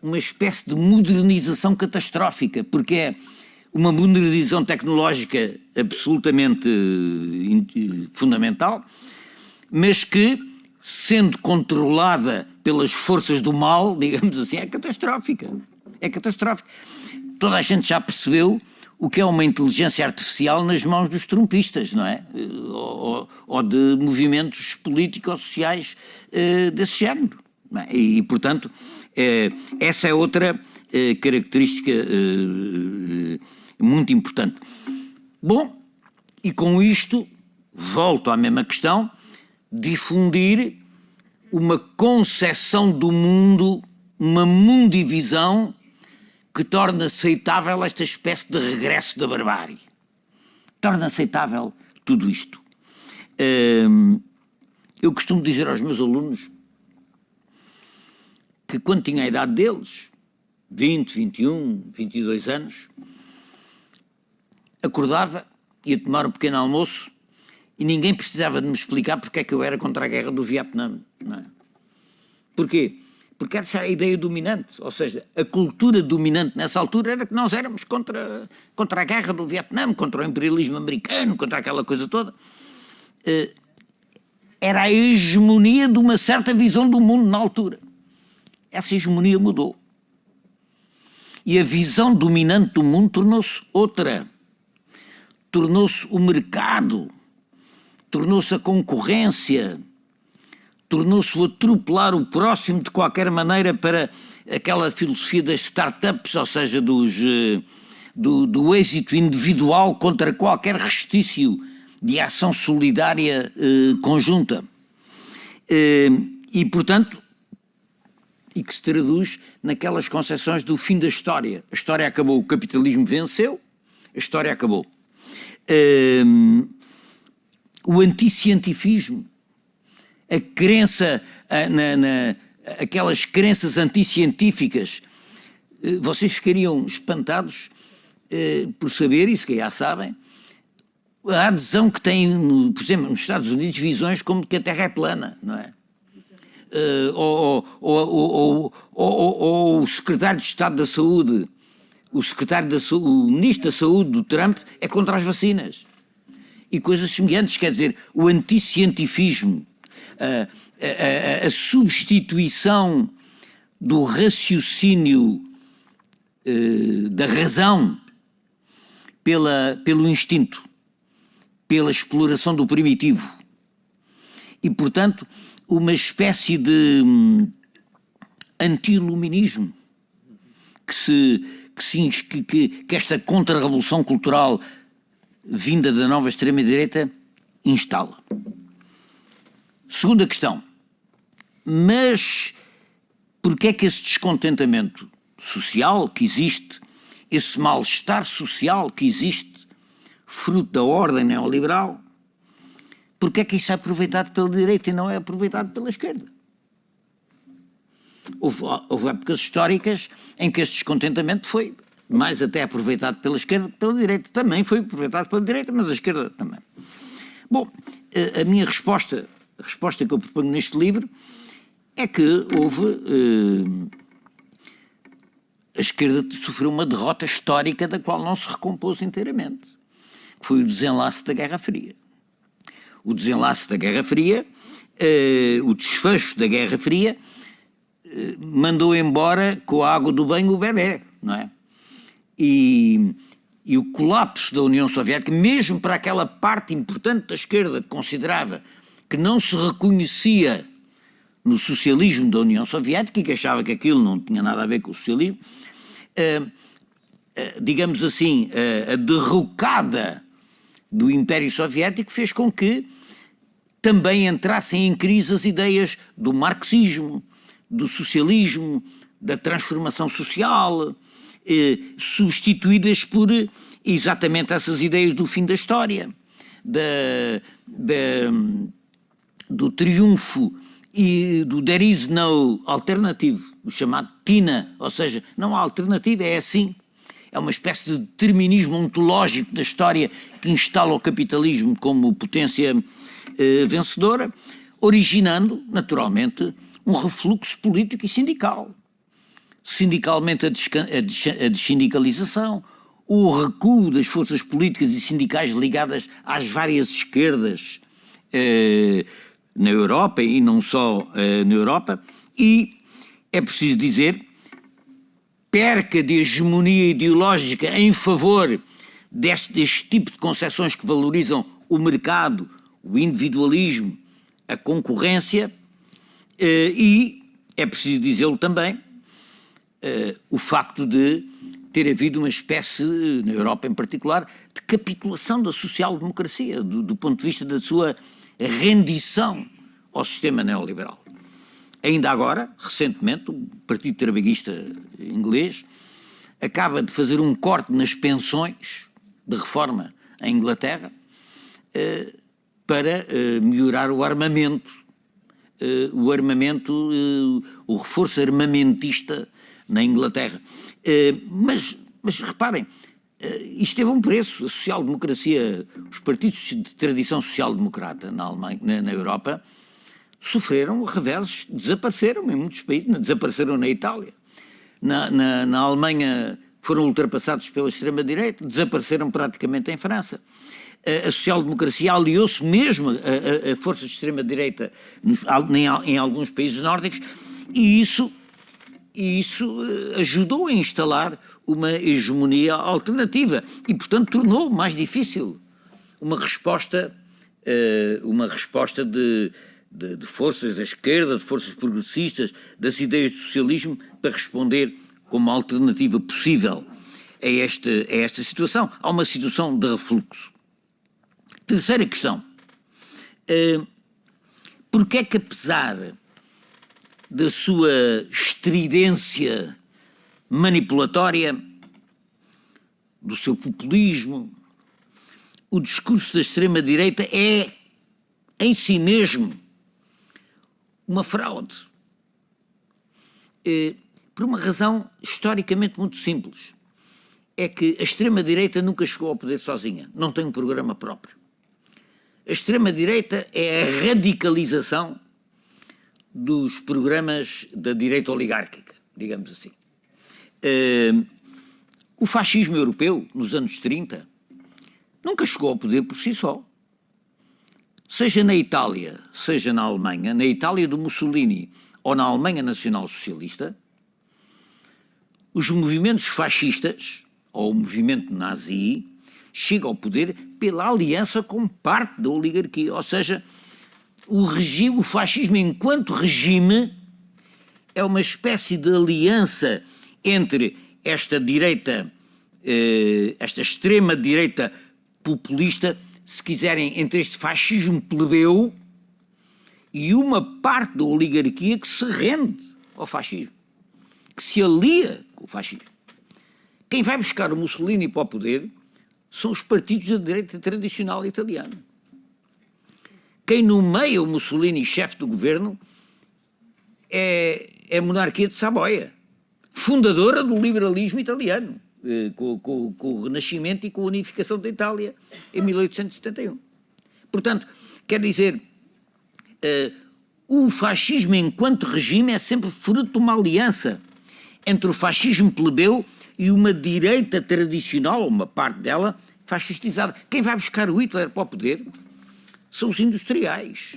uma espécie de modernização catastrófica, porque é uma modernização tecnológica absolutamente fundamental, mas que, sendo controlada pelas forças do mal, digamos assim, é catastrófica. É catastrófica. Toda a gente já percebeu o que é uma inteligência artificial nas mãos dos trumpistas, não é? Ou de movimentos político-sociais desse género. Não é? E, portanto, essa é outra característica muito importante. Bom, e com isto, volto à mesma questão, difundir uma concepção do mundo, uma mundivisão que torna aceitável esta espécie de regresso da barbárie. Torna aceitável tudo isto. Eu costumo dizer aos meus alunos que quando tinha a idade deles, 20, 21, 22 anos, acordava, ia tomar um pequeno almoço e ninguém precisava de me explicar porque é que eu era contra a guerra do Vietnã. Não é? Porquê? Porque essa era a ideia dominante, ou seja, a cultura dominante nessa altura era que nós éramos contra a guerra do Vietnã, contra o imperialismo americano, contra aquela coisa toda. Era a hegemonia de uma certa visão do mundo na altura. Essa hegemonia mudou. E a visão dominante do mundo tornou-se outra. Tornou-se o mercado, tornou-se a concorrência, tornou-se o atropelar o próximo de qualquer maneira para aquela filosofia das startups, ou seja, do êxito individual contra qualquer restício de ação solidária conjunta. E, portanto, e que se traduz naquelas concepções do fim da história. A história acabou, o capitalismo venceu, a história acabou. O anticientifismo, a crença, aquelas crenças anticientíficas, vocês ficariam espantados por saber, e se calhar sabem, a adesão que tem, por exemplo, nos Estados Unidos, visões como que a Terra é plana, não é? Ou o secretário de Estado da Saúde, o ministro da Saúde do Trump é contra as vacinas. E coisas semelhantes, quer dizer, o anticientifismo, a substituição do raciocínio da razão pelo instinto, pela exploração do primitivo. E, portanto, uma espécie de anti-iluminismo que esta contra-revolução cultural vinda da nova extrema-direita instala. Segunda questão. Mas porquê é que esse descontentamento social que existe, esse mal-estar social que existe, fruto da ordem neoliberal, porquê é que isso é aproveitado pela direita e não é aproveitado pela esquerda? Houve épocas históricas em que esse descontentamento foi mais até aproveitado pela esquerda que pela direita. Também foi aproveitado pela direita, mas a esquerda também. Bom, a minha resposta, a resposta que eu proponho neste livro, é que a esquerda sofreu uma derrota histórica da qual não se recompôs inteiramente, que foi o desenlace da Guerra Fria. O desenlace da Guerra Fria, o desfecho da Guerra Fria, mandou embora com a água do banho o bebé, não é? E e o colapso da União Soviética, mesmo para aquela parte importante da esquerda que considerava que não se reconhecia no socialismo da União Soviética e que achava que aquilo não tinha nada a ver com o socialismo, digamos assim, a derrocada do Império Soviético fez com que também entrassem em crise as ideias do marxismo, do socialismo, da transformação social, substituídas por exatamente essas ideias do fim da história, do triunfo e do there is no alternative, o chamado TINA, ou seja, não há alternativa, é assim. É uma espécie de determinismo ontológico da história que instala o capitalismo como potência vencedora, originando, naturalmente, um refluxo político e sindical. Sindicalmente a dessindicalização, o recuo das forças políticas e sindicais ligadas às várias esquerdas na Europa e não só na Europa, e é preciso dizer, perca de hegemonia ideológica em favor deste tipo de concepções que valorizam o mercado, o individualismo, a concorrência, e é preciso dizê-lo também, o facto de ter havido uma espécie, na Europa em particular, de capitulação da social-democracia, do ponto de vista da sua rendição ao sistema neoliberal. Ainda agora, recentemente, o Partido Trabalhista inglês acaba de fazer um corte nas pensões de reforma em Inglaterra para melhorar o armamento, o reforço armamentista na Inglaterra. Mas reparem, isto teve um preço. A social-democracia, os partidos de tradição social-democrata na Alemanha, na Europa, sofreram reveses, desapareceram em muitos países, desapareceram na Itália. Na Alemanha foram ultrapassados pela extrema-direita, desapareceram praticamente em França. A social-democracia aliou-se mesmo a forças de extrema-direita em alguns países nórdicos, e isso ajudou a instalar uma hegemonia alternativa e, portanto, tornou mais difícil uma resposta de forças da esquerda, de forças progressistas, das ideias do socialismo, para responder como alternativa possível a esta situação. Há uma situação de refluxo. Terceira questão. Porque é que, apesar da sua estridência manipulatória, do seu populismo, o discurso da extrema-direita é, em si mesmo, uma fraude? Por uma razão historicamente muito simples. É que a extrema-direita nunca chegou ao poder sozinha, não tem um programa próprio. A extrema-direita é a radicalização dos programas da direita oligárquica, digamos assim. O fascismo europeu, nos anos 30, nunca chegou ao poder por si só. Seja na Itália, seja na Alemanha, na Itália do Mussolini ou na Alemanha nacional-socialista, os movimentos fascistas, ou o movimento nazi, chega ao poder pela aliança com parte da oligarquia. Ou seja, o fascismo enquanto regime é uma espécie de aliança entre esta direita, esta extrema-direita populista, se quiserem, entre este fascismo plebeu e uma parte da oligarquia que se rende ao fascismo, que se alia com o fascismo. Quem vai buscar o Mussolini para o poder são os partidos da direita tradicional italiana. Quem nomeia o Mussolini chefe do governo é a monarquia de Saboia, fundadora do liberalismo italiano, com o Renascimento e com a unificação da Itália em 1871. Portanto, quer dizer, o fascismo enquanto regime é sempre fruto de uma aliança entre o fascismo plebeu e uma direita tradicional, uma parte dela, fascistizada. Quem vai buscar o Hitler para o poder são os industriais,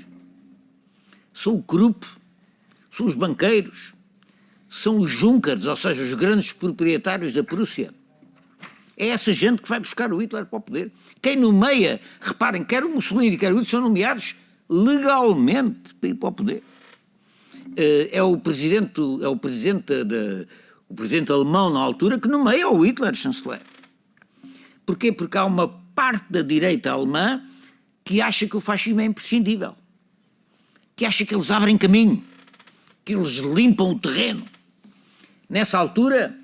são o Krupp, são os banqueiros, são os Junkers, ou seja, os grandes proprietários da Prússia. É essa gente que vai buscar o Hitler para o poder. Quem nomeia, reparem, quer o Mussolini, quer o Hitler, são nomeados legalmente para ir para o poder. O presidente alemão na altura que nomeia o Hitler chanceler. Porquê? Porque há uma parte da direita alemã que acha que o fascismo é imprescindível, que acha que eles abrem caminho, que eles limpam o terreno. Nessa altura,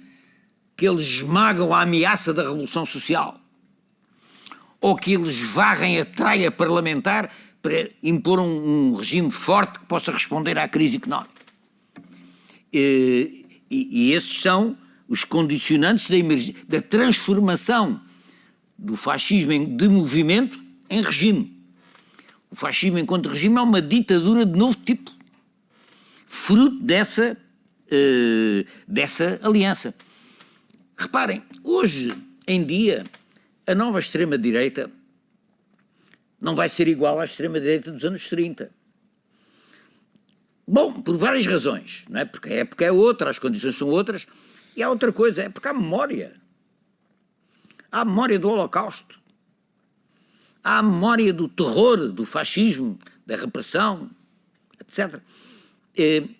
que eles esmagam a ameaça da Revolução Social, ou que eles varrem a traia parlamentar para impor um regime forte que possa responder à crise económica. E esses são os condicionantes da transformação do fascismo de movimento em regime. O fascismo enquanto regime é uma ditadura de novo tipo, fruto dessa aliança. Reparem, hoje em dia a nova extrema-direita não vai ser igual à extrema-direita dos anos 30. Bom, por várias razões, não é? Porque a época é outra, as condições são outras, e há outra coisa, é porque há memória. Há a memória do Holocausto, há a memória do terror, do fascismo, da repressão, etc.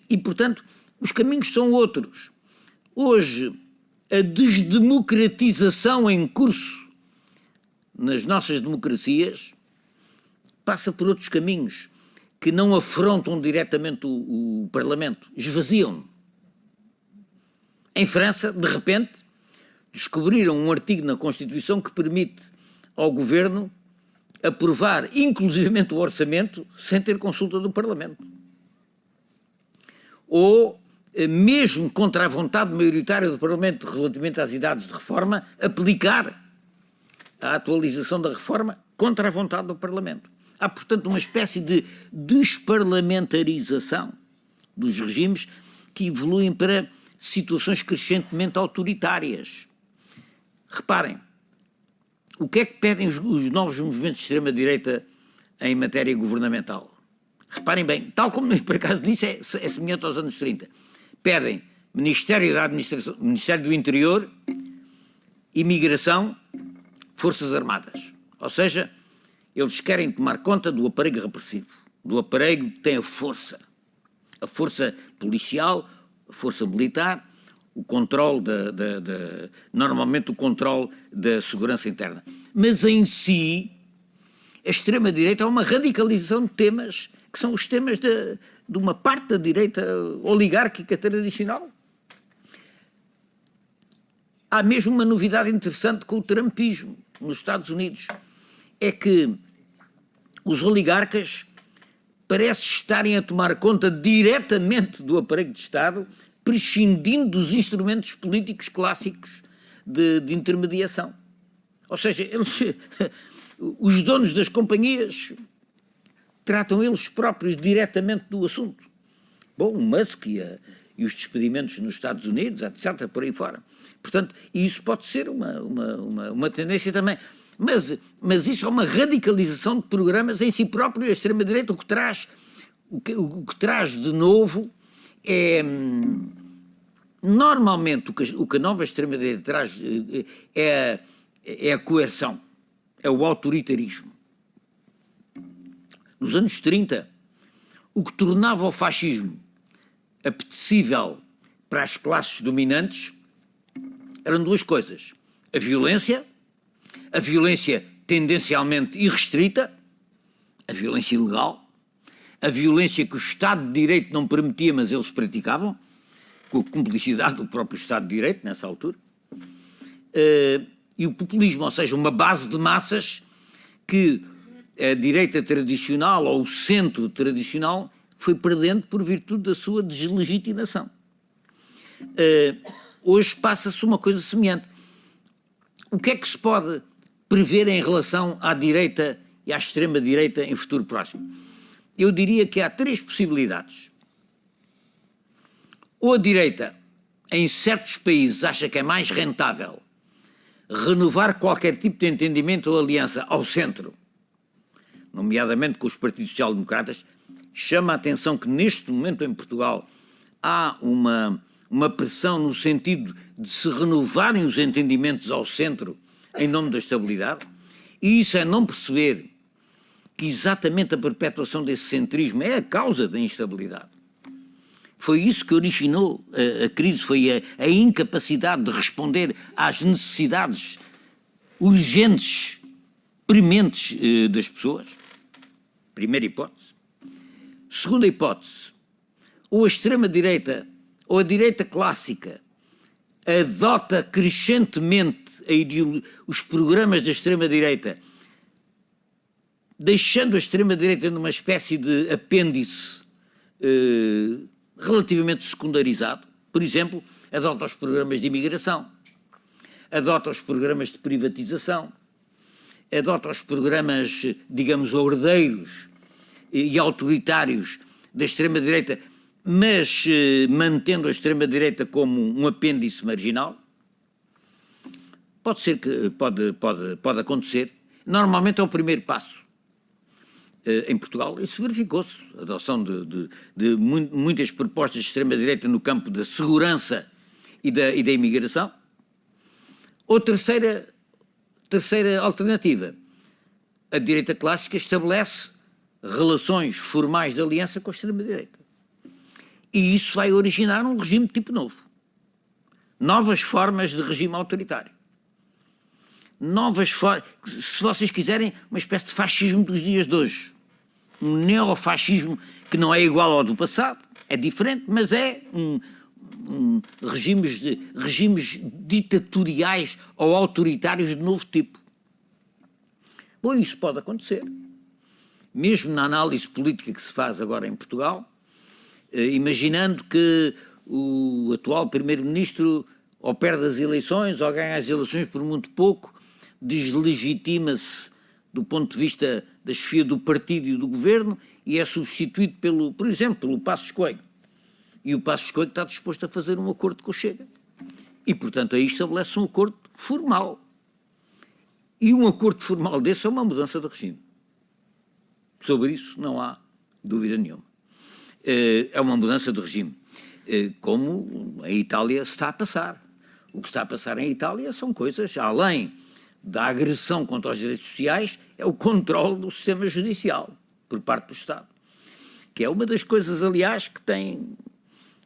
E, portanto, os caminhos são outros. Hoje, a desdemocratização em curso nas nossas democracias passa por outros caminhos que não afrontam diretamente o Parlamento, esvaziam-no. Em França, de repente, descobriram um artigo na Constituição que permite ao Governo aprovar inclusivamente o orçamento sem ter consulta do Parlamento. Ou, mesmo contra a vontade maioritária do Parlamento relativamente às idades de reforma, aplicar a atualização da reforma contra a vontade do Parlamento. Há, portanto, uma espécie de desparlamentarização dos regimes que evoluem para situações crescentemente autoritárias. Reparem, o que é que pedem os novos movimentos de extrema-direita em matéria governamental? Reparem bem, tal como por acaso disse, é semelhante aos anos 30. Pedem Ministério da Administração, Ministério do Interior, Imigração, Forças Armadas. Ou seja, eles querem tomar conta do aparelho repressivo, do aparelho que tem a força policial, a força militar, o controle normalmente o controle da segurança interna. Mas em si, a extrema-direita é uma radicalização de temas que são os temas de uma parte da direita oligárquica tradicional. Há mesmo uma novidade interessante com o trumpismo nos Estados Unidos. É que os oligarcas parecem estarem a tomar conta diretamente do aparelho de Estado, prescindindo dos instrumentos políticos clássicos de intermediação. Ou seja, os donos das companhias tratam eles próprios diretamente do assunto. Bom, o Musk e os despedimentos nos Estados Unidos, etc., por aí fora. Portanto, isso pode ser uma tendência também. Mas isso é uma radicalização de programas em si próprio. A extrema-direita o que traz de novo é... Normalmente o que a nova extrema-direita traz é a coerção, é o autoritarismo. Nos anos 30, o que tornava o fascismo apetecível para as classes dominantes eram duas coisas: a violência tendencialmente irrestrita, a violência ilegal, a violência que o Estado de Direito não permitia, mas eles praticavam, com a cumplicidade do próprio Estado de Direito nessa altura, e o populismo, ou seja, uma base de massas que a direita tradicional ou o centro tradicional foi perdendo por virtude da sua deslegitimação. Hoje passa-se uma coisa semelhante. O que é que se pode prever em relação à direita e à extrema-direita em futuro próximo? Eu diria que há três possibilidades. Ou a direita, em certos países, acha que é mais rentável renovar qualquer tipo de entendimento ou aliança ao centro, nomeadamente com os partidos social-democratas. Chama a atenção que neste momento em Portugal há uma pressão no sentido de se renovarem os entendimentos ao centro em nome da estabilidade, e isso é não perceber que exatamente a perpetuação desse centrismo é a causa da instabilidade. Foi isso que originou a crise, foi a incapacidade de responder às necessidades urgentes, prementes das pessoas. Primeira hipótese. Segunda hipótese, ou a extrema-direita, ou a direita clássica, adota crescentemente os programas da extrema-direita, deixando a extrema-direita numa espécie de apêndice relativamente secundarizado. Por exemplo, adota os programas de imigração, adota os programas de privatização, adota os programas, digamos, herdeiros e autoritários da extrema-direita, mas mantendo a extrema-direita como um apêndice marginal. Pode ser que pode acontecer. Normalmente é o primeiro passo. Em Portugal isso verificou-se, a adoção de muitas propostas de extrema-direita no campo da segurança e da imigração. Ou terceira alternativa, a direita clássica estabelece relações formais de aliança com a extrema-direita. E isso vai originar um regime de tipo novo. Novas formas de regime autoritário. Novas formas, se vocês quiserem, uma espécie de fascismo dos dias de hoje. Um neofascismo que não é igual ao do passado, é diferente, mas é regimes ditatoriais ou autoritários de novo tipo. Bom, isso pode acontecer. Mesmo na análise política que se faz agora em Portugal, imaginando que o atual primeiro-ministro ou perde as eleições ou ganha as eleições por muito pouco, deslegitima-se do ponto de vista da chefia do partido e do governo e é substituído por exemplo, pelo Passos Coelho. E o Passos Coelho está disposto a fazer um acordo com o Chega. E, portanto, aí estabelece um acordo formal. E um acordo formal desse é uma mudança de regime. Sobre isso não há dúvida nenhuma. É uma mudança de regime, como a Itália está a passar. O que está a passar em Itália são coisas, além da agressão contra os direitos sociais, é o controle do sistema judicial por parte do Estado. Que é uma das coisas, aliás, que tem...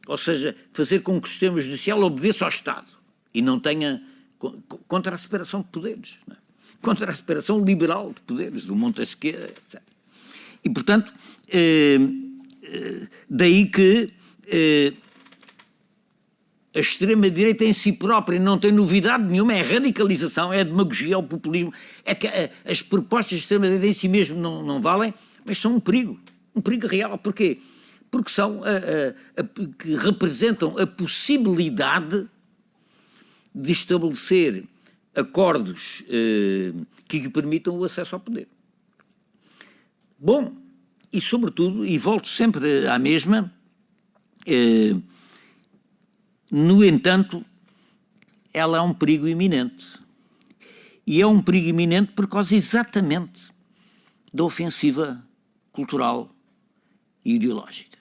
Ou seja, fazer com que o sistema judicial obedeça ao Estado e não tenha... contra a separação de poderes, não é? Contra a separação liberal de poderes, do Montesquieu, etc. E, portanto, daí que a extrema-direita em si própria não tem novidade nenhuma, é a radicalização, é a demagogia, é o populismo, é que as propostas de extrema-direita em si mesmo não valem, mas são um perigo real. Porquê? Porque que representam a possibilidade de estabelecer acordos que lhe permitam o acesso ao poder. Bom, e sobretudo, e volto sempre à mesma, no entanto, ela é um perigo iminente. E é um perigo iminente por causa exatamente da ofensiva cultural e ideológica.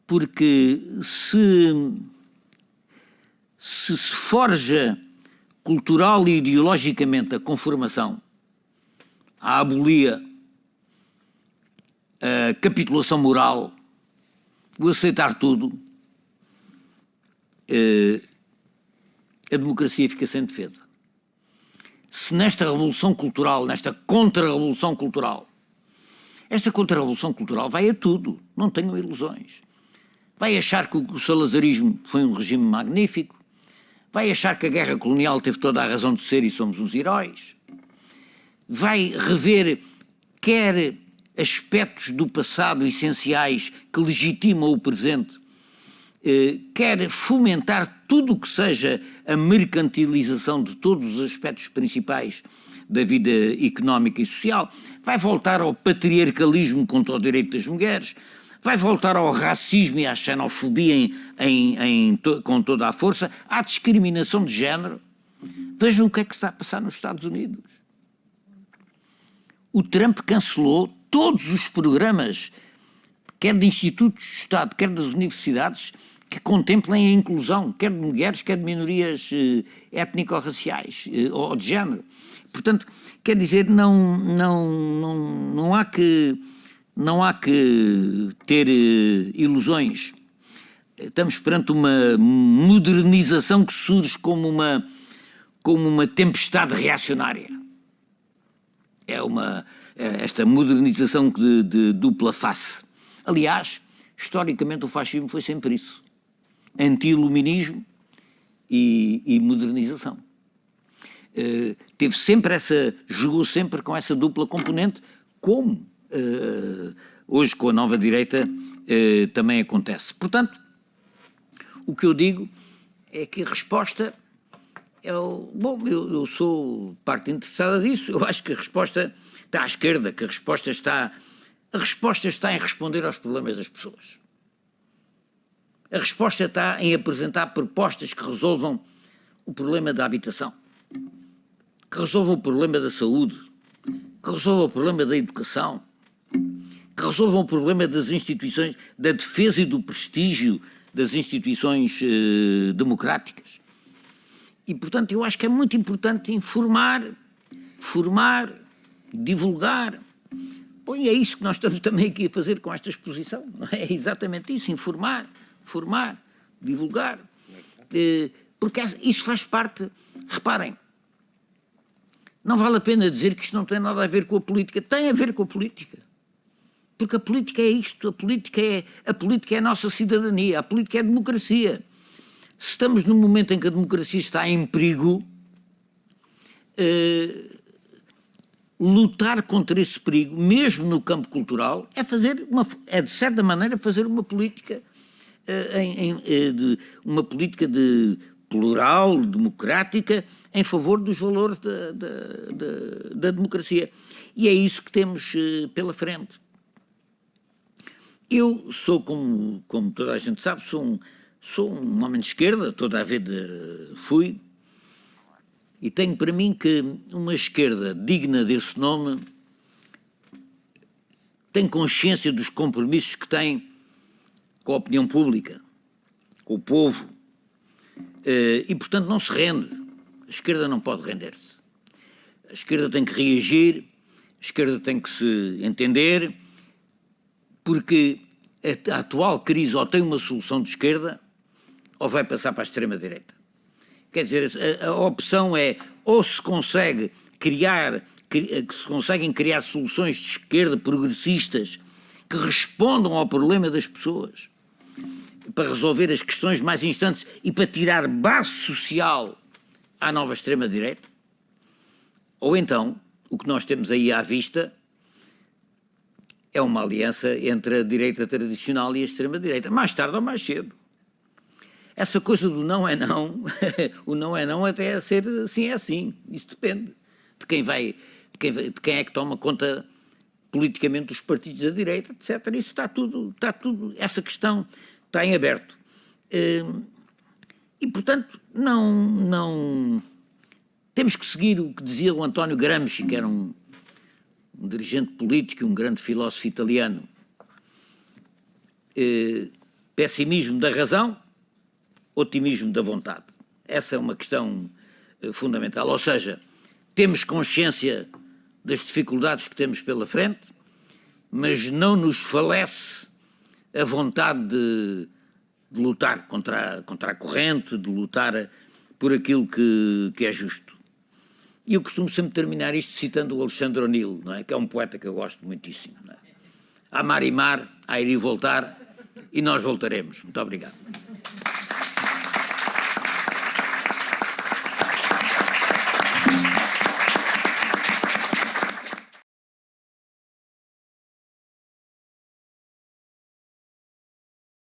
Porque se forja cultural e ideologicamente a conformação, a abolia, a capitulação moral, o aceitar tudo, a democracia fica sem defesa. Se nesta revolução cultural, nesta contra-revolução cultural, esta contra-revolução cultural vai a tudo, não tenham ilusões. Vai achar que o salazarismo foi um regime magnífico, vai achar que a guerra colonial teve toda a razão de ser e somos uns heróis, vai rever quer aspectos do passado essenciais que legitimam o presente, quer fomentar tudo o que seja a mercantilização de todos os aspectos principais da vida económica e social, vai voltar ao patriarcalismo contra o direito das mulheres, vai voltar ao racismo e à xenofobia com toda a força, à discriminação de género. Vejam o que é que está a passar nos Estados Unidos. O Trump cancelou todos os programas, quer de institutos de Estado, quer das universidades, que contemplem a inclusão, quer de mulheres, quer de minorias étnico-raciais ou de género. Portanto, quer dizer, não há que ter ilusões. Estamos perante uma modernização que surge como uma tempestade reacionária. Esta modernização de dupla face. Aliás, historicamente o fascismo foi sempre isso. Anti-iluminismo e modernização. Jogou sempre com essa dupla componente, como hoje com a nova direita também acontece. Portanto, o que eu digo é que a resposta eu sou parte interessada disso. Eu acho que a resposta está à esquerda, que a resposta está em responder aos problemas das pessoas. A resposta está em apresentar propostas que resolvam o problema da habitação, que resolvam o problema da saúde, que resolvam o problema da educação, que resolvam o problema das instituições, da defesa e do prestígio das instituições democráticas. E, portanto, eu acho que é muito importante informar, formar, divulgar. Bom, e é isso que nós estamos também aqui a fazer com esta exposição. Não é? É exatamente isso, informar, formar, divulgar. Porque isso faz parte, reparem, não vale a pena dizer que isto não tem nada a ver com a política. Tem a ver com a política. Porque a política é isto, a política é a nossa cidadania, a política é a democracia. Se estamos num momento em que a democracia está em perigo, lutar contra esse perigo, mesmo no campo cultural, é de certa maneira fazer uma política, uma política plural, democrática, em favor dos valores da democracia. E é isso que temos pela frente. Eu sou, como toda a gente sabe, sou um homem de esquerda, toda a vida fui, e tenho para mim que uma esquerda digna desse nome tem consciência dos compromissos que tem com a opinião pública, com o povo, e portanto não se rende. A esquerda não pode render-se. A esquerda tem que reagir, a esquerda tem que se entender, porque a atual crise ou tem uma solução de esquerda ou vai passar para a extrema-direita. Quer dizer, a opção é ou se conseguem criar soluções de esquerda progressistas que respondam ao problema das pessoas, para resolver as questões mais instantes e para tirar base social à nova extrema-direita, ou então, o que nós temos aí à vista é uma aliança entre a direita tradicional e a extrema-direita, mais tarde ou mais cedo. Essa coisa do não é não, o não é não até a ser assim é assim, isso depende de quem é que toma conta politicamente dos partidos da direita, etc. Isso está tudo, essa questão está em aberto. E, portanto, não temos que seguir o que dizia o António Gramsci, que era um dirigente político, um grande filósofo italiano. Pessimismo da razão, otimismo da vontade. Essa é uma questão fundamental. Ou seja, temos consciência das dificuldades que temos pela frente, mas não nos falece a vontade de lutar contra a corrente, de lutar por aquilo que é justo. E eu costumo sempre terminar isto citando o Alexandre O'Neill, não é? Que é um poeta que eu gosto muitíssimo. Não é? Há mar e mar, há ir e voltar, e nós voltaremos. Muito obrigado.